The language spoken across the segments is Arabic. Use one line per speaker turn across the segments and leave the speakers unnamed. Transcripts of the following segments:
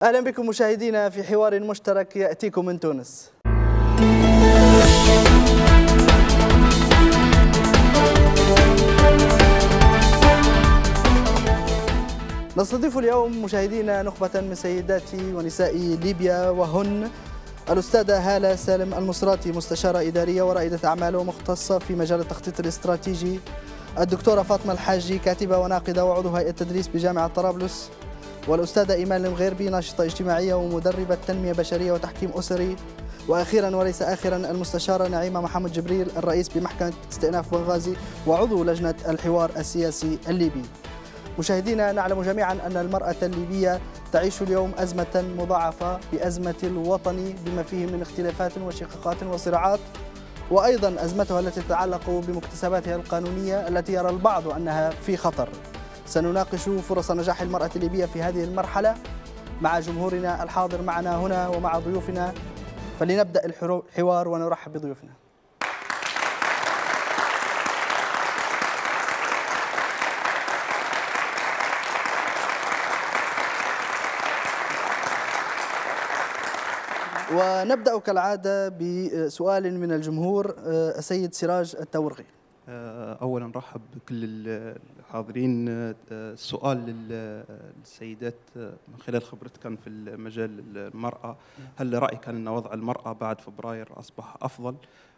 أهلا بكم مشاهدينا في حوار مشترك يأتيكم من تونس. نستضيف اليوم مشاهدينا نخبة من سيدات ونساء ليبيا، وهن الأستاذة هالة سالم المصراتي، مستشارة إدارية ورائدة أعمال ومختصة في مجال التخطيط الاستراتيجي، الدكتورة فاطمة الحاجي، كاتبة وناقدة وعضو هيئة التدريس بجامعة طرابلس، والأستاذة إيمان المغيربي، ناشطة اجتماعية ومدربة تنمية بشرية وتحكيم أسري، وأخيرا وليس آخرا المستشارة نعيمة محمد جبريل، الرئيس بمحكمة استئناف بنغازي وعضو لجنة الحوار السياسي الليبي. مشاهدينا، نعلم جميعا أن المرأة الليبية تعيش اليوم أزمة مضاعفة بأزمة الوطن بما فيه من اختلافات وشقاقات وصراعات، وأيضا أزمتها التي تتعلق بمكتسباتها القانونية التي يرى البعض أنها في خطر. سنناقش فرص نجاح المرأة الليبية في هذه المرحلة مع جمهورنا الحاضر معنا هنا ومع ضيوفنا، فلنبدأ الحوار ونرحب بضيوفنا. ونبدأ كالعادة بسؤال من الجمهور. السيد سراج التورغي.
أولا رحب بكل الحاضرين. السؤال للسيدات من خلال خبرتكم في مجال المرأة، هل رأيك أن وضع المرأة بعد فبراير أصبح أفضل؟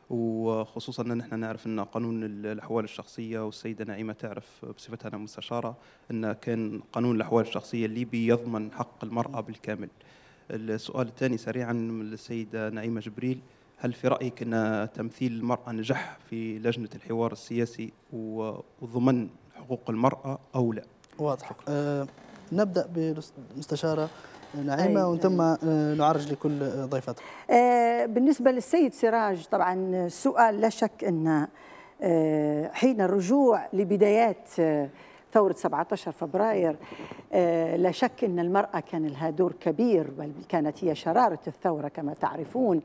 وخصوصا أن نحن نعرف أن قانون الأحوال الشخصية، والسيدة نعيمة تعرف بصفتها أنا مستشارة أن كان قانون الأحوال الشخصية الليبي يضمن حق المرأة بالكامل. السؤال الثاني سريعا للسيدة نعيمة جبريل، هل في رأيك أن تمثيل المرأة نجح في لجنة الحوار السياسي وضمن حقوق المرأة أو لا؟
واضح. نبدأ بالمستشارة نعيمة ومن ثم نعرج لكل ضيفتها.
بالنسبة للسيد سراج، طبعا السؤال لا شك أن حين الرجوع لبدايات ثورة 17 فبراير لا شك أن المرأة كان لها دور كبير، بل كانت هي شرارة الثورة كما تعرفون.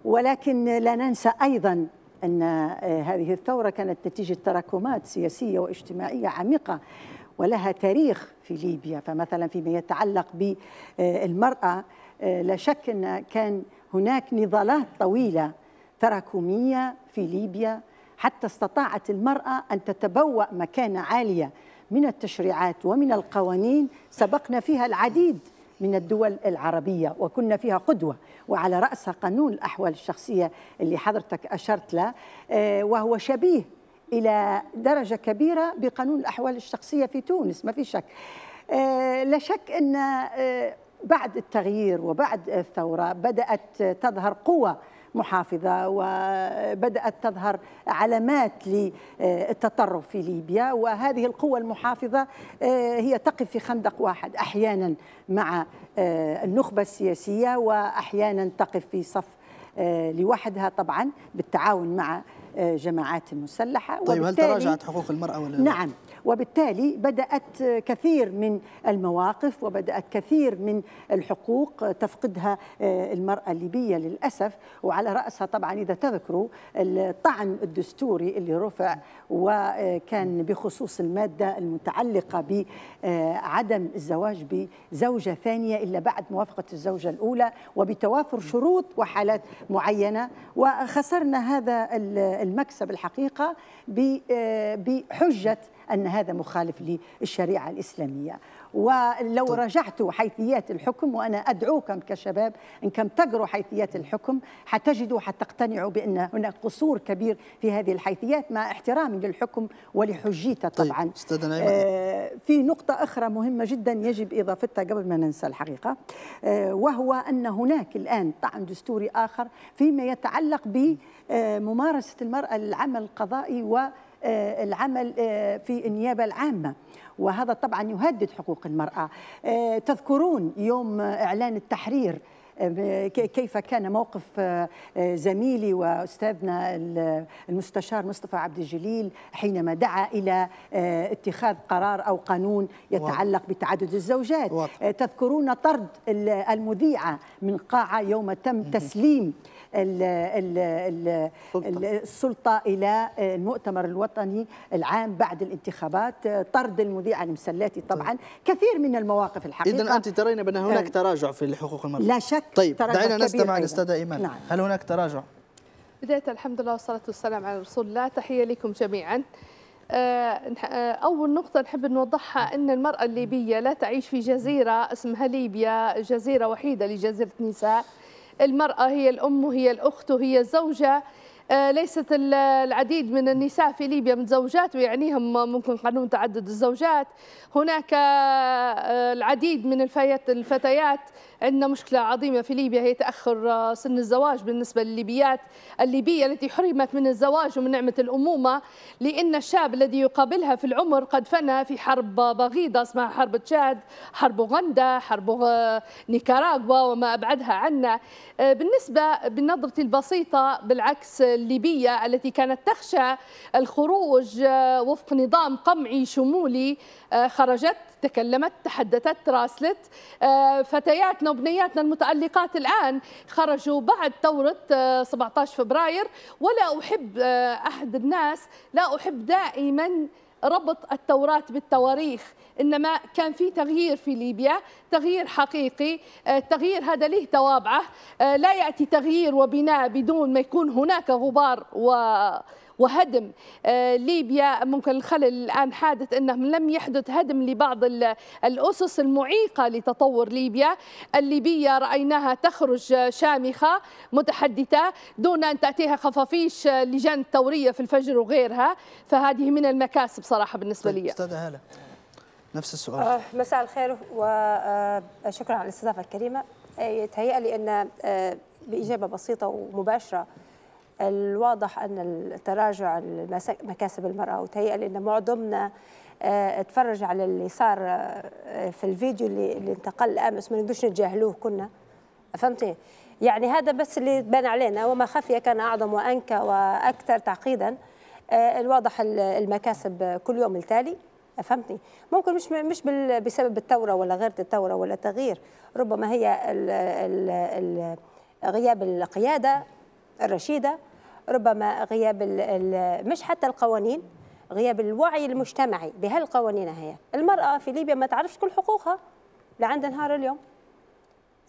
ولكن لا ننسى أيضا أن هذه الثورة كانت نتيجة تراكمات سياسية واجتماعية عميقة ولها تاريخ في ليبيا. فمثلا فيما يتعلق بالمرأة لا شك أن كان هناك نضالات طويلة تراكمية في ليبيا حتى استطاعت المرأة أن تتبوأ مكانة عالية من التشريعات ومن القوانين سبقنا فيها العديد من الدول العربية وكنا فيها قدوة، وعلى رأسها قانون الأحوال الشخصية اللي حضرتك أشرت له، وهو شبيه إلى درجة كبيرة بقانون الأحوال الشخصية في تونس، ما في شك. لا شك أن بعد التغيير وبعد الثورة بدأت تظهر قوة محافظة وبدأت تظهر علامات للتطرف في ليبيا، وهذه القوة المحافظة هي تقف في خندق واحد، أحيانا مع النخبة السياسية وأحيانا تقف في صف لوحدها، طبعا بالتعاون مع جماعات مسلحة.
طيب، هل تراجعت حقوق المرأة ولا لا؟
نعم، وبالتالي بدأت كثير من المواقف وبدأت كثير من الحقوق تفقدها المرأة الليبية للأسف، وعلى رأسها طبعا إذا تذكروا الطعن الدستوري اللي رفع وكان بخصوص المادة المتعلقة بعدم الزواج بزوجة ثانية إلا بعد موافقة الزوجة الأولى وبتوافر شروط وحالات معينة، وخسرنا هذا المكسب الحقيقة بحجة أن هذا مخالف للشريعة الإسلامية. ولو رجعتوا حيثيات الحكم، وأنا أدعوكم كشباب إنكم تقروا حيثيات الحكم حتجدوا حتقتنعوا بأن هناك قصور كبير في هذه الحيثيات مع احترامي للحكم ولحجيته طبعا.
طيب،
في نقطة أخرى مهمة جدا يجب إضافتها قبل ما ننسى الحقيقة، وهو أن هناك الآن طعن دستوري آخر فيما يتعلق بممارسة المرأة للعمل القضائي والعمل في النيابة العامة، وهذا طبعا يهدد حقوق المرأة. تذكرون يوم إعلان التحرير كيف كان موقف زميلي وأستاذنا المستشار مصطفى عبد الجليل حينما دعا إلى اتخاذ قرار أو قانون يتعلق بتعدد الزوجات. تذكرون طرد المذيعة من قاعة يوم تم تسليم السلطة إلى المؤتمر الوطني العام بعد الانتخابات، طرد المذيعة المسلاتي طبعا. كثير من المواقف الحقيقة.
إذن أنت ترين بأن هناك تراجع في حقوق المرأة؟
لا شك.
طيب دعينا نستمع للأستاذة إيمان.
نعم.
هل هناك تراجع؟
بداية الحمد لله والصلاة والسلام على رسول الله، تحية لكم جميعا. أول نقطة نحب نوضحها أن المرأة الليبية لا تعيش في جزيرة اسمها ليبيا، جزيرة وحيدة لجزيرة نساء. المرأة هي الأم وهي الأخت وهي الزوجة. ليست العديد من النساء في ليبيا متزوجات ويعنيهم ممكن قانون تعدد الزوجات. هناك العديد من الفتيات. عندنا مشكلة عظيمة في ليبيا هي تأخر سن الزواج بالنسبة للليبيات الليبية التي حرمت من الزواج ومن نعمة الأمومة، لأن الشاب الذي يقابلها في العمر قد فنى في حرب بغيضة اسمها حرب تشاد، حرب أوغندا، حرب نيكاراغوا وما أبعدها عنا. بالنسبة بنظرتي البسيطة بالعكس، الليبية التي كانت تخشى الخروج وفق نظام قمعي شمولي خرجت، تكلمت، تحدثت، راسلت. فتياتنا وبنياتنا المتألقات الآن خرجوا بعد ثورة 17 فبراير. ولا أحب أحد الناس، لا أحب دائما ربط الثورات بالتواريخ، إنما كان في تغيير في ليبيا، تغيير حقيقي. التغيير هذا له توابعه، لا يأتي تغيير وبناء بدون ما يكون هناك غبار وهدم. ليبيا ممكن الخلل الآن حادث أنه لم يحدث هدم لبعض الأسس المعيقة لتطور ليبيا. الليبية رأيناها تخرج شامخة متحدثة دون أن تأتيها خفافيش لجان الثورية في الفجر وغيرها، فهذه من المكاسب صراحة بالنسبة لي.
أستاذة هالة نفس السؤال.
مساء الخير وشكرا على الاستضافة الكريمة. يتهيأ لي أن بإجابة بسيطة ومباشرة الواضح أن التراجع مكاسب المرأة، وتهيأ لي أن معظمنا اتفرج على اللي صار في الفيديو اللي انتقل أمس، ما نقدرش نتجاهلوه كنا، فهمتي؟ يعني هذا بس اللي بان علينا، وما خفي كان أعظم وأنكى وأكثر تعقيدا. الواضح المكاسب كل يوم التالي، فهمتني؟ ممكن مش بسبب الثورة ولا غير الثورة ولا تغيير، ربما هي غياب القيادة الرشيدة، ربما غياب مش حتى القوانين، غياب الوعي المجتمعي بهالقوانين. هي المرأة في ليبيا ما تعرفش كل حقوقها لعند نهار اليوم،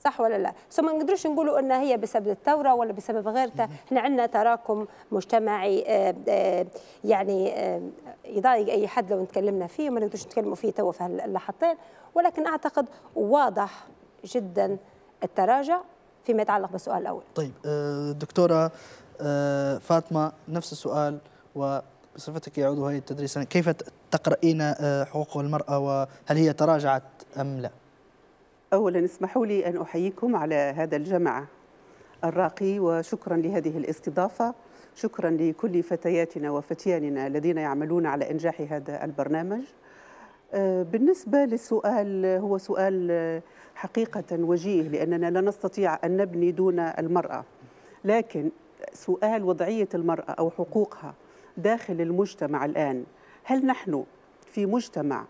صح ولا لا؟ ثم ما نقدرش نقولوا ان هي بسبب الثوره ولا بسبب غيرها. احنا عندنا تراكم مجتمعي يعني يضايق اي حد لو نتكلمنا فيه، وما نقدرش نتكلموا فيه توا في هاللحظتين، ولكن اعتقد واضح جدا التراجع فيما يتعلق بالسؤال الاول.
طيب دكتوره فاطمه نفس السؤال، وبصفتك عضو هيئه التدريس، كيف تقرأين حقوق المرأة وهل هي تراجعت ام لا؟
أولا اسمحوا لي أن أحييكم على هذا الجمع الراقي، وشكرا لهذه الاستضافة. شكرا لكل فتياتنا وفتياننا الذين يعملون على إنجاح هذا البرنامج. بالنسبة للسؤال، هو سؤال حقيقة وجيه، لأننا لا نستطيع أن نبني دون المرأة، لكن سؤال وضعية المرأة أو حقوقها داخل المجتمع الآن، هل نحن في مجتمع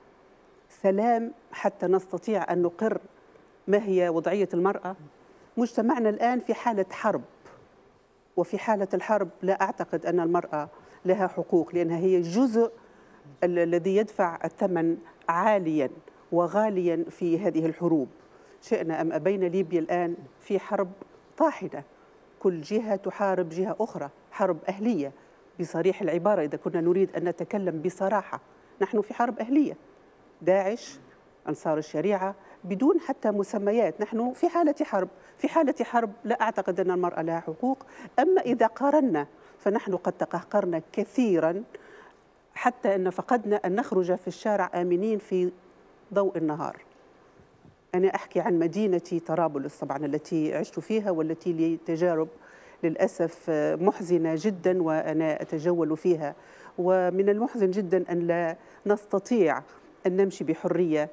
سلام حتى نستطيع أن نقر ما هي وضعية المرأة؟ مجتمعنا الآن في حالة حرب، وفي حالة الحرب لا أعتقد أن المرأة لها حقوق، لأنها هي الجزء الذي يدفع الثمن عاليا وغاليا في هذه الحروب. شئنا أم أبينا، ليبيا الآن في حرب طاحنة، كل جهة تحارب جهة أخرى، حرب أهلية بصريح العبارة إذا كنا نريد أن نتكلم بصراحة. نحن في حرب أهلية، داعش، أنصار الشريعة، بدون حتى مسميات. نحن في حالة حرب، في حالة حرب لا أعتقد أن المرأة لها حقوق. أما إذا قارنا فنحن قد تقهقرنا كثيرا، حتى أن فقدنا أن نخرج في الشارع آمنين في ضوء النهار. أنا أحكي عن مدينتي طرابلس طبعا التي عشت فيها، والتي لي تجارب للأسف محزنة جدا وأنا أتجول فيها، ومن المحزن جدا أن لا نستطيع أن نمشي بحرية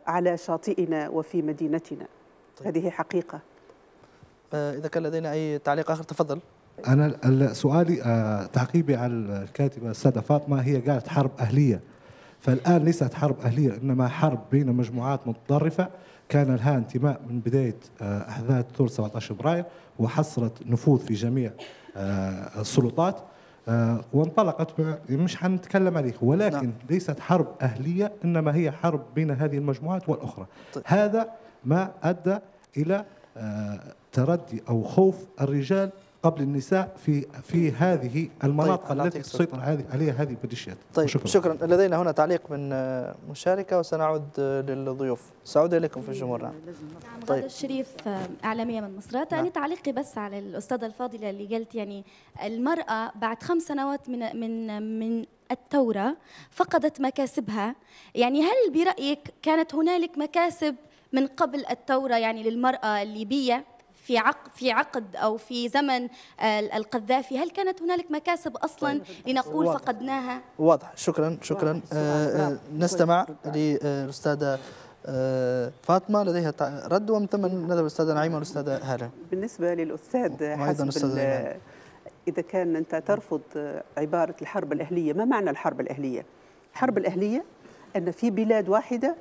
على شاطئنا وفي مدينتنا. طيب. هذه حقيقة.
إذا كان لدينا أي تعليق آخر تفضل.
أنا سؤالي تعقيبي على الكاتبة السادة فاطمة، هي قالت حرب أهلية، فالآن ليست حرب أهلية إنما حرب بين مجموعات متطرفة كان لها انتماء من بداية أحداث ثورة 17 فبراير وحصلت نفوذ في جميع السلطات وانطلقت، مش حنتكلم عليه، ولكن ليست حرب أهلية إنما هي حرب بين هذه المجموعات والأخرى. هذا ما أدى إلى تردي أو خوف الرجال قبل النساء في هذه المناطق التي تسيطر عليها هذه الميليشيات.
طيب شكرا. لدينا هنا تعليق من مشاركة وسنعود للضيوف. سأعود إليكم في الجمهور. نعم
غادة الشريف إعلامية من مصر. يعني تعليقي بس على الأستاذة الفاضلة اللي قالت يعني المرأة بعد 5 سنوات من الثورة فقدت مكاسبها، يعني هل برأيك كانت هنالك مكاسب من قبل الثورة يعني للمرأة الليبية في عقد أو في زمن القذافي؟ هل كانت هنالك مكاسب أصلا لنقول واضح. فقدناها؟
واضح. شكرا. نستمع للأستاذة فاطمة لديها رد، ومن ثم نذهب للأستاذة نعيمة والأستاذة هالة.
بالنسبة للأستاذ حسب إذا كان أنت ترفض عبارة الحرب الأهلية، ما معنى الحرب الأهلية؟ الحرب الأهلية أن في بلاد واحدة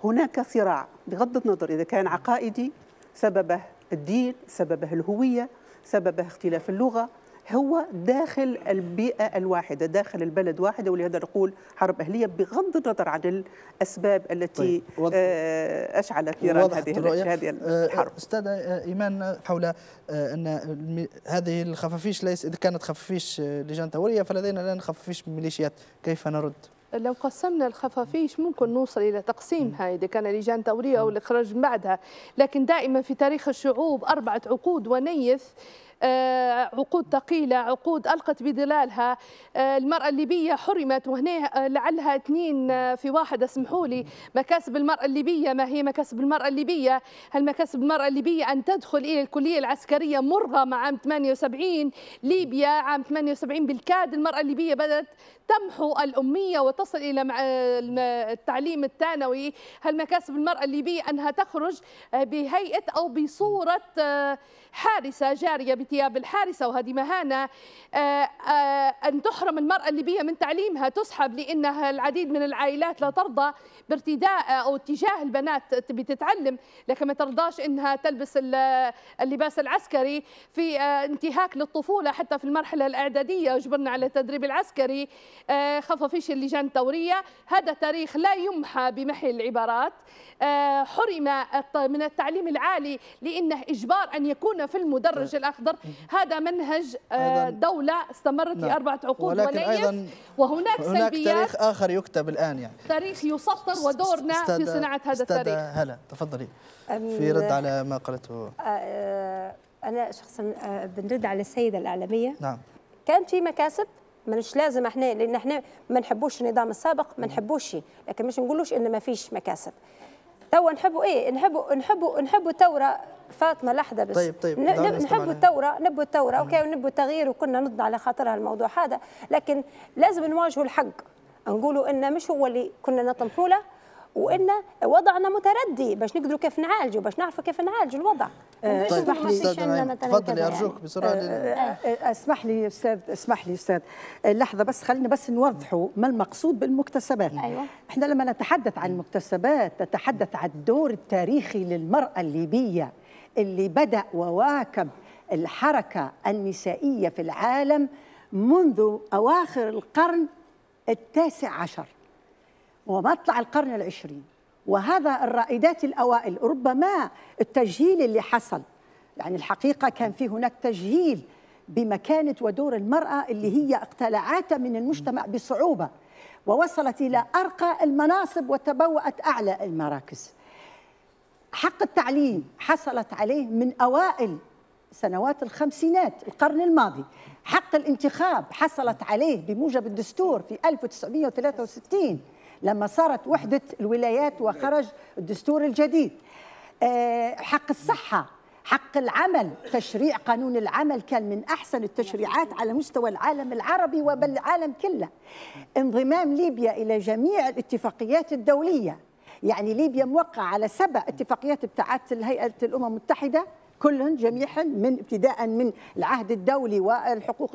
هناك صراع بغض النظر إذا كان عقائدي، سببه الدين، سببه الهوية، سببه اختلاف اللغة، هو داخل البيئة الواحدة، داخل البلد واحدة، ولهذا نقول حرب أهلية بغض النظر عن الأسباب التي أشعلت نيران هذه الحرب.
أستاذة إيمان، حول أن هذه الخفافيش ليس إذا كانت خفافيش لجان ثورية فلدينا الآن خفافيش ميليشيات، كيف نرد؟
لو قسمنا الخفافيش ممكن نوصل إلى تقسيمها إذا كان لجان ثورية أو الإخراج من بعدها، لكن دائما في تاريخ الشعوب 4 عقود ونيث، عقود ثقيلة، عقود ألقت بظلالها. المرأة الليبية حرمت، وهنا لعلها 2 في 1. اسمحوا لي، مكاسب المرأة الليبية، ما هي مكاسب المرأة الليبية؟ هل مكاسب المرأة الليبية أن تدخل إلى الكلية العسكرية مرغمة عام 78؟ ليبيا عام 78 بالكاد المرأة الليبية بدأت تمحو الأمية وتصل إلى التعليم الثانوي. هل مكاسب المرأة الليبية أنها تخرج بهيئة أو بصورة حارسة جارية بثياب الحارسة، وهذه مهانة؟ أن تحرم المرأة الليبية من تعليمها، تسحب لأنها العديد من العائلات لا ترضى بارتداء أو اتجاه البنات تبي تتعلم لكن ما ترضاش أنها تلبس اللباس العسكري. في انتهاك للطفولة حتى في المرحلة الإعدادية، يجبرنا على التدريب العسكري. خفافيش اللجان الثورية، هذا تاريخ لا يمحى بمحي العبارات. حرم من التعليم العالي لأنه إجبار أن يكون في المدرج الأخضر. هذا منهج دولة استمرت في 4 عقود ونيف، وهناك سلبيات.
تاريخ آخر يكتب الآن، يعني
تاريخ يسطر، ودورنا في صناعة هذا التاريخ.
هلا تفضلي في رد على ما قالته.
أنا شخصا بنرد على السيدة الإعلامية.
نعم،
كان في مكاسب، مش لازم احنا، لان احنا ما نحبوش النظام السابق، ما نحبوش، لكن مش نقولوش ان ما فيش مكاسب. توا نحبوا ايه؟ نحبوا ثوره. فاطمه لحظه بس.
طيب
نحبوا الثوره، نبوا الثوره، اوكي، ونبوا التغيير، وكنا نضنا على خاطرها الموضوع هذا، لكن لازم نواجهوا الحق، نقولوا ان مش هو اللي كنا نطمحوا له، وان وضعنا متردي باش نقدروا كيف نعالجوا، باش نعرفوا كيف نعالجوا الوضع.
طيب تفضلي ارجوك بسرعه.
اسمح لي استاذ لحظه بس، خلينا بس نوضحوا ما المقصود بالمكتسبات.
أيوة.
احنا لما نتحدث عن المكتسبات نتحدث عن الدور التاريخي للمرأة الليبية اللي بدأ وواكب الحركة النسائية في العالم منذ أواخر القرن 19 ومطلع القرن 20. وهذا الرائدات الأوائل، ربما التجهيل اللي حصل، يعني الحقيقة كان في هناك تجهيل بمكانة ودور المرأة اللي هي اقتلعت من المجتمع بصعوبة ووصلت إلى أرقى المناصب وتبوأت أعلى المراكز. حق التعليم حصلت عليه من أوائل سنوات الخمسينات القرن الماضي. حق الانتخاب حصلت عليه بموجب الدستور في 1963 لما صارت وحدة الولايات وخرج الدستور الجديد. حق الصحة، حق العمل، تشريع قانون العمل كان من أحسن التشريعات على مستوى العالم العربي وبل العالم كله. انضمام ليبيا إلى جميع الاتفاقيات الدولية، يعني ليبيا موقعة على 7 اتفاقيات بتاعت هيئة الأمم المتحدة كل جميعا من ابتداء من العهد الدولي والحقوق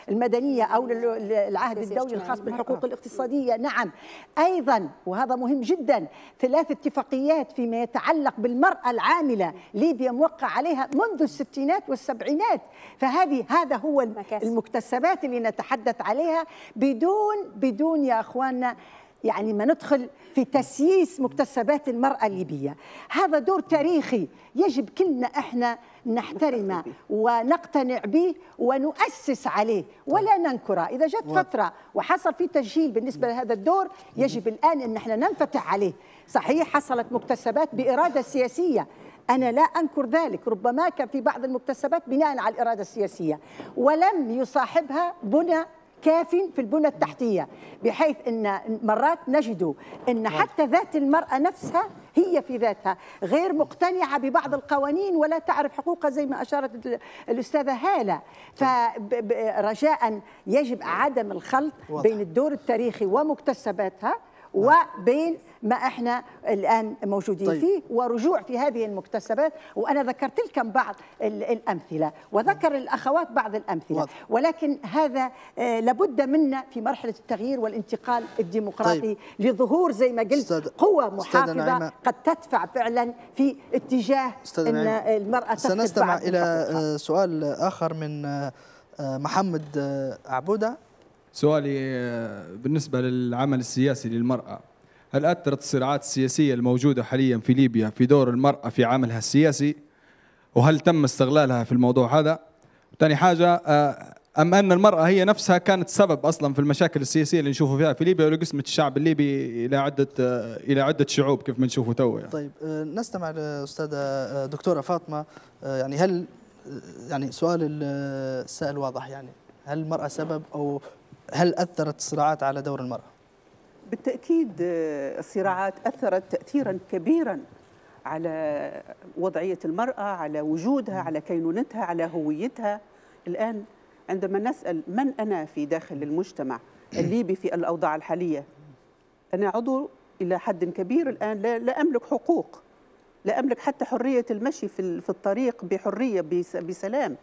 المدنية أو العهد الدولي الخاص بالحقوق الاقتصادية. نعم أيضا وهذا مهم جدا 3 اتفاقيات فيما يتعلق بالمرأة العاملة ليبيا موقع عليها منذ الستينات والسبعينات. هذا هو المكتسبات اللي نتحدث عليها بدون يا أخواننا يعني ما ندخل في تسييس مكتسبات المرأة الليبية. هذا دور تاريخي يجب كلنا احنا نحترمه ونقتنع به ونؤسس عليه ولا ننكره. إذا جت فترة وحصل في تسجيل بالنسبة لهذا الدور يجب الآن أن احنا ننفتح عليه. صحيح حصلت مكتسبات بإرادة سياسية، أنا لا أنكر ذلك، ربما كان في بعض المكتسبات بناء على الإرادة السياسية ولم يصاحبها بنى كاف في البنى التحتية، بحيث أن مرات نجد أن حتى ذات المرأة نفسها هي في ذاتها غير مقتنعة ببعض القوانين ولا تعرف حقوقها زي ما أشارت الأستاذة هالة. فرجاء يجب عدم الخلط بين الدور التاريخي ومكتسباتها وبين ما احنا الان موجودين فيه ورجوع في هذه المكتسبات. وانا ذكرت لكم بعض الامثله وذكر الاخوات بعض الامثله، ولكن هذا لابد منا في مرحله التغيير والانتقال الديمقراطي لظهور زي ما قلت قوه محافظه قد تدفع فعلا في اتجاه ان المراه تفقد.
سنستمع الى سؤال اخر من محمد عبوده.
سؤالي بالنسبة للعمل السياسي للمرأة، هل أثرت الصراعات السياسية الموجودة حاليا في ليبيا في دور المرأة في عملها السياسي؟ وهل تم استغلالها في الموضوع هذا؟ ثاني حاجة، أم أن المرأة هي نفسها كانت سبب أصلا في المشاكل السياسية اللي نشوفوا فيها في ليبيا ولقسمة الشعب الليبي إلى عدة شعوب كيف ما نشوفوا تو يعني.
طيب نستمع للأستاذة دكتورة فاطمة. يعني هل يعني سؤال السائل واضح، يعني هل المرأة سبب أو هل أثرت الصراعات على دور المرأة؟
بالتأكيد الصراعات أثرت تأثيرا كبيرا على وضعية المرأة، على وجودها، على كينونتها، على هويتها. الآن عندما نسأل من أنا في داخل المجتمع الليبي في الأوضاع الحالية، أنا عضو إلى حد كبير الآن لا أملك حقوق، لا أملك حتى حرية المشي في الطريق بحرية بسلام.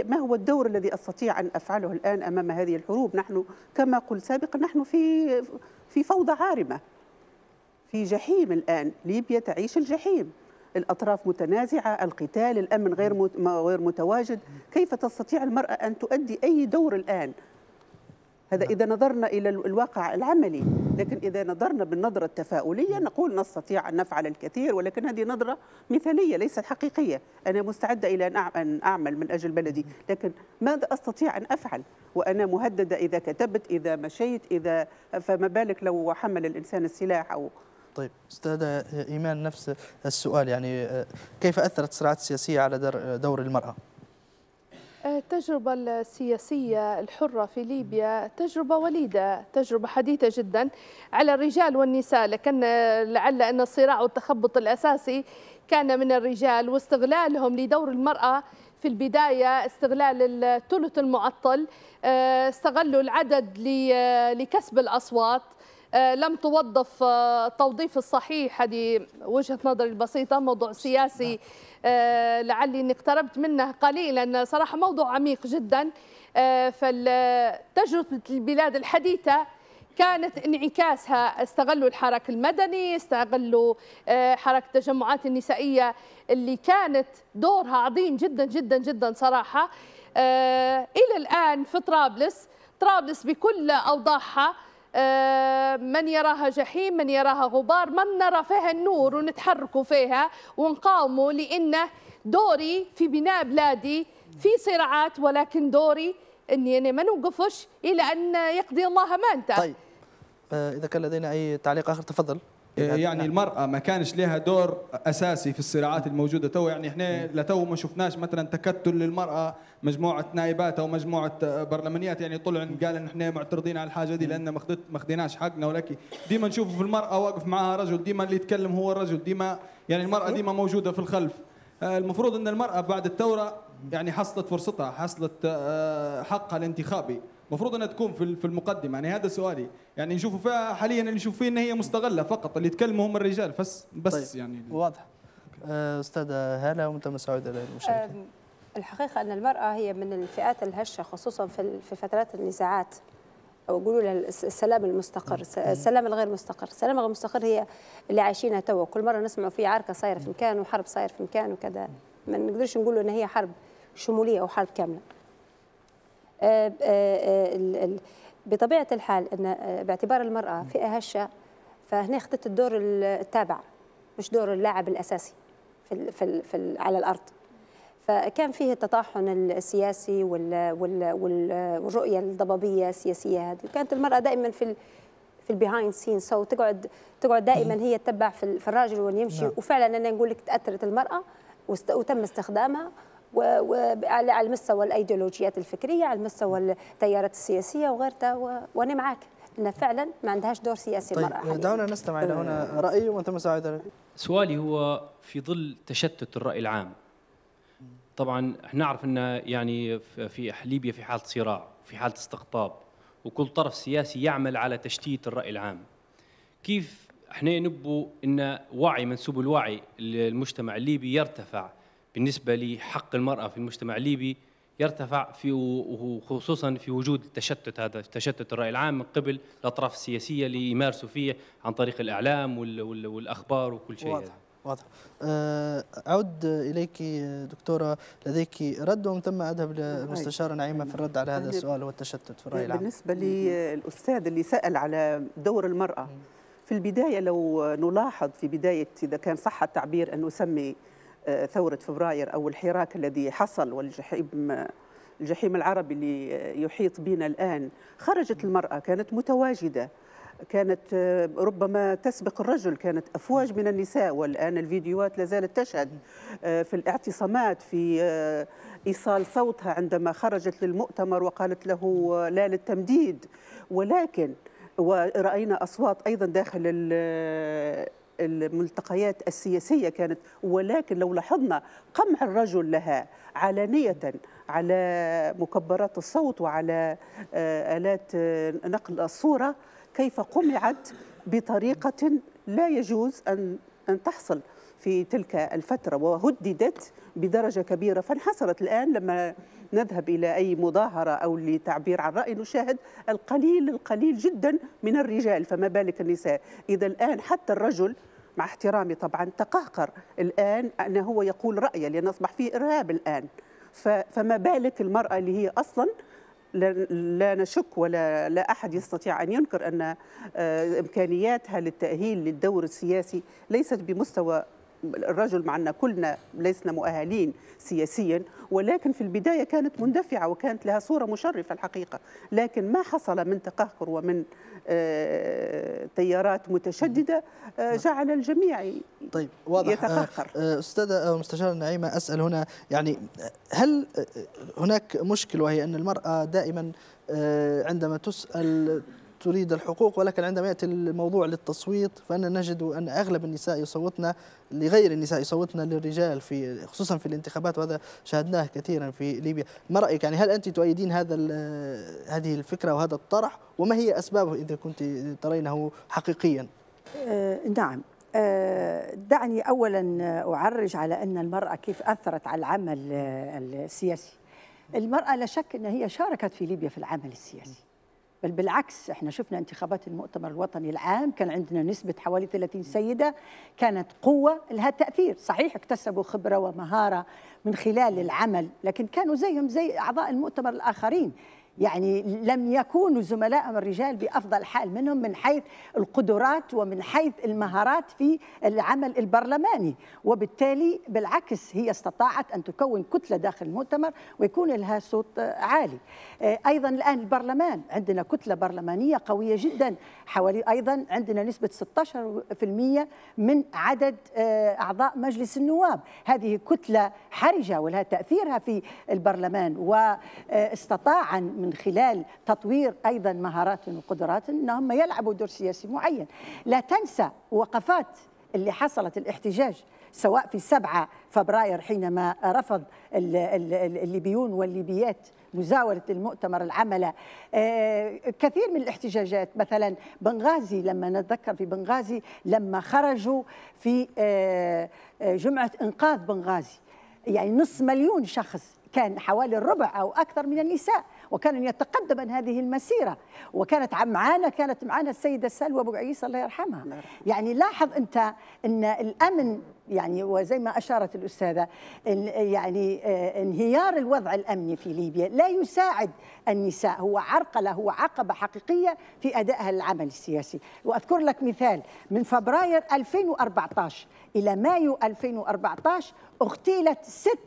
ما هو الدور الذي أستطيع أن أفعله الآن أمام هذه الحروب؟ نحن كما قلت سابقا نحن في فوضى عارمة، في جحيم الآن. ليبيا تعيش الجحيم، الأطراف متنازعة، القتال، الأمن غير متواجد. كيف تستطيع المرأة أن تؤدي أي دور الآن؟ هذا إذا نظرنا إلى الواقع العملي. لكن إذا نظرنا بالنظرة التفاؤلية نقول نستطيع أن نفعل الكثير، ولكن هذه نظرة مثالية ليست حقيقية. أنا مستعدة إلى أن أعمل من أجل بلدي، لكن ماذا أستطيع أن أفعل وأنا مهددة إذا كتبت، إذا مشيت، فما بالك لو حمل الإنسان السلاح أو.
طيب أستاذة إيمان، نفس السؤال، يعني كيف أثرت الصراعات السياسية على دور المرأة؟
التجربة السياسية الحرة في ليبيا تجربة وليدة، تجربة حديثة جدا على الرجال والنساء، لكن لعل أن الصراع والتخبط الأساسي كان من الرجال واستغلالهم لدور المرأة في البداية، استغلال الثلث المعطل، استغلوا العدد لكسب الأصوات، لم توظف التوظيف الصحيح. هذه وجهة نظري البسيطة، موضوع سياسي لعلي اني اقتربت منه قليلا، لأن صراحة موضوع عميق جدا. فتجربة البلاد الحديثة كانت انعكاسها، استغلوا الحراك المدني، استغلوا حركة التجمعات النسائية اللي كانت دورها عظيم جدا جدا جدا صراحة. إلى الآن في طرابلس بكل أوضاعها من يراها جحيم، من يراها غبار، من نرى فيها النور ونتحركوا فيها ونقاوموا، لأن دوري في بناء بلادي في صراعات، ولكن دوري أني أنا ما نوقفش إلى أن يقضي الله ما انتهى.
طيب إذا كان لدينا أي تعليق آخر تفضل.
يعني المرأة ما كانش لها دور أساسي في الصراعات الموجودة تو، يعني احنا لتو ما شفناش مثلا تكتل للمرأة، مجموعة نائبات أو مجموعة برلمانيات يعني طلعوا قال إن احنا معترضين على الحاجة دي لأن ما خديناش حقنا، ولكن ديما نشوفوا في المرأة واقف معها رجل، ديما اللي يتكلم هو الرجل، ديما يعني المرأة ديما موجودة في الخلف. المفروض أن المرأة بعد الثورة يعني حصلت فرصتها، حصلت حقها الانتخابي، المفروض انها تكون في المقدمه. يعني هذا سؤالي، يعني نشوفوا فيها حاليا اللي نشوف فيه ان هي مستغله فقط، اللي يتكلموا هم الرجال بس.
طيب.
يعني
واضح. أستاذة هالة ومتمسعودة للمشاركة.
الحقيقة أن المرأة هي من الفئات الهشة خصوصا في فترات النزاعات، أو يقولوا لها السلام المستقر، السلام الغير مستقر. السلام الغير مستقر هي اللي عايشينها توا، كل مرة نسمع في عركة صايرة في مكان وحرب صاير في مكان وكذا، ما نقدرش نقولوا أن هي حرب شمولية أو حرب كاملة. بطبيعة الحال أن باعتبار المرأة فئة هشة، فهنا أخذت الدور التابع مش دور اللاعب الأساسي على الأرض. فكان فيه التطاحن السياسي والرؤية الضبابية السياسية هذه، وكانت المرأة دائما في البيهايند سين، سو تقعد دائما هي تتبع في الراجل وين يمشي. وفعلا أنا نقول لك تأثرت المرأة وتم استخدامها على المستوى الايديولوجيات الفكريه، على المستوى التيارات السياسيه وغيرها، وانا معك ان فعلا ما عندهاش دور سياسي المراه.
طيب دعونا نستمع الى هنا راي وانت مساعد.
سؤالي هو في ظل تشتت الراي العام. طبعا احنا نعرف ان يعني في ليبيا في حاله صراع، في حاله استقطاب، وكل طرف سياسي يعمل على تشتيت الراي العام. كيف احنا نبوا ان وعي منسوب الوعي للمجتمع الليبي يرتفع بالنسبة لحق المرأة في المجتمع الليبي، يرتفع وخصوصا في وجود التشتت، هذا تشتت الرأي العام من قبل الأطراف السياسية اللي يمارسوا فيه عن طريق الإعلام والأخبار وكل شيء.
واضح. أعود إليك دكتورة، لديك رد ومن ثم أذهب للمستشارة نعيمة في الرد على هذا السؤال والتشتت في الرأي العام.
بالنسبة للأستاذ اللي سأل على دور المرأة، في البداية لو نلاحظ في بداية، إذا كان صح التعبير أن نسمي ثورة فبراير أو الحراك الذي حصل والجحيم العربي اللي يحيط بنا الآن، خرجت المرأة، كانت متواجدة، كانت ربما تسبق الرجل، كانت أفواج من النساء، والآن الفيديوهات لا زالت تشهد في الاعتصامات، في إيصال صوتها عندما خرجت للمؤتمر وقالت له لا للتمديد. ولكن ورأينا أصوات أيضا داخل الملتقيات السياسية كانت، ولكن لو لاحظنا قمع الرجل لها علانية على مكبرات الصوت وعلى آلات نقل الصورة، كيف قمعت بطريقة لا يجوز أن تحصل في تلك الفترة، وهددت بدرجة كبيرة. فانحصرت الآن لما نذهب إلى أي مظاهرة أو لتعبير عن رأي نشاهد القليل جدا من الرجال، فما بالك النساء. إذا الآن حتى الرجل مع احترامي طبعا تقهقر الآن أنه هو يقول رأيه، لأن أصبح فيه إرهاب الآن، فما بالك المرأة اللي هي أصلا لا نشك ولا لا أحد يستطيع أن ينكر أن إمكانياتها للتأهيل للدور السياسي ليست بمستوى الرجل، مع أن كلنا لسنا مؤهلين سياسيا، ولكن في البداية كانت مندفعة وكانت لها صورة مشرفة الحقيقة. لكن ما حصل من تقهقر ومن تيارات متشددة جعل الجميع
طيب واضح.
يتقهقر.
أستاذة مستشارة نعيمة، أسأل هنا يعني هل هناك مشكلة، وهي أن المرأة دائما عندما تسأل تريد الحقوق، ولكن عندما يأتي الموضوع للتصويت فإن نجد أن أغلب النساء يصوتن لغير النساء، يصوتن للرجال خصوصا في الانتخابات، وهذا شاهدناه كثيرا في ليبيا. ما رأيك، يعني هل أنت تؤيدين هذه الفكرة وهذا الطرح، وما هي أسبابه إذا كنت ترينه حقيقيا؟
نعم. دعني أولا أعرج على أن المرأة كيف أثرت على العمل السياسي. المرأة لا شك أن هي شاركت في ليبيا في العمل السياسي، بل بالعكس احنا شفنا انتخابات المؤتمر الوطني العام كان عندنا نسبة حوالي 30 سيدة، كانت قوة لها تأثير. صحيح اكتسبوا خبرة ومهارة من خلال العمل، لكن كانوا زيهم زي أعضاء المؤتمر الآخرين، يعني لم يكونوا زملائهم الرجال بأفضل حال منهم من حيث القدرات ومن حيث المهارات في العمل البرلماني، وبالتالي بالعكس هي استطاعت أن تكون كتلة داخل المؤتمر ويكون لها صوت عالي. أيضا الآن البرلمان عندنا كتلة برلمانية قوية جدا، حوالي أيضا عندنا نسبة 16% من عدد أعضاء مجلس النواب. هذه كتلة حرجة ولها تأثيرها في البرلمان، واستطاع من خلال تطوير أيضا مهارات وقدرات أنهم يلعبوا دور سياسي معين. لا تنسى وقفات اللي حصلت، الاحتجاج سواء في 7 فبراير حينما رفض الليبيون والليبيات مزاولة المؤتمر العملة، كثير من الاحتجاجات، مثلا بنغازي، لما نتذكر في بنغازي لما خرجوا في جمعة إنقاذ بنغازي، يعني 500,000 شخص، كان حوالي الربع أو أكثر من النساء، وكانوا يتقدمن هذه المسيرة، وكانت معنا السيدة سلوى أبو عيسى الله يرحمها. يعني لاحظ أنت أن الأمن، يعني وزي ما أشارت الأستاذة، يعني انهيار الوضع الأمني في ليبيا لا يساعد النساء، هو عرقلة، هو عقبة حقيقية في أدائها للعمل السياسي. وأذكر لك مثال، من فبراير 2014 إلى مايو 2014 اغتيلت 6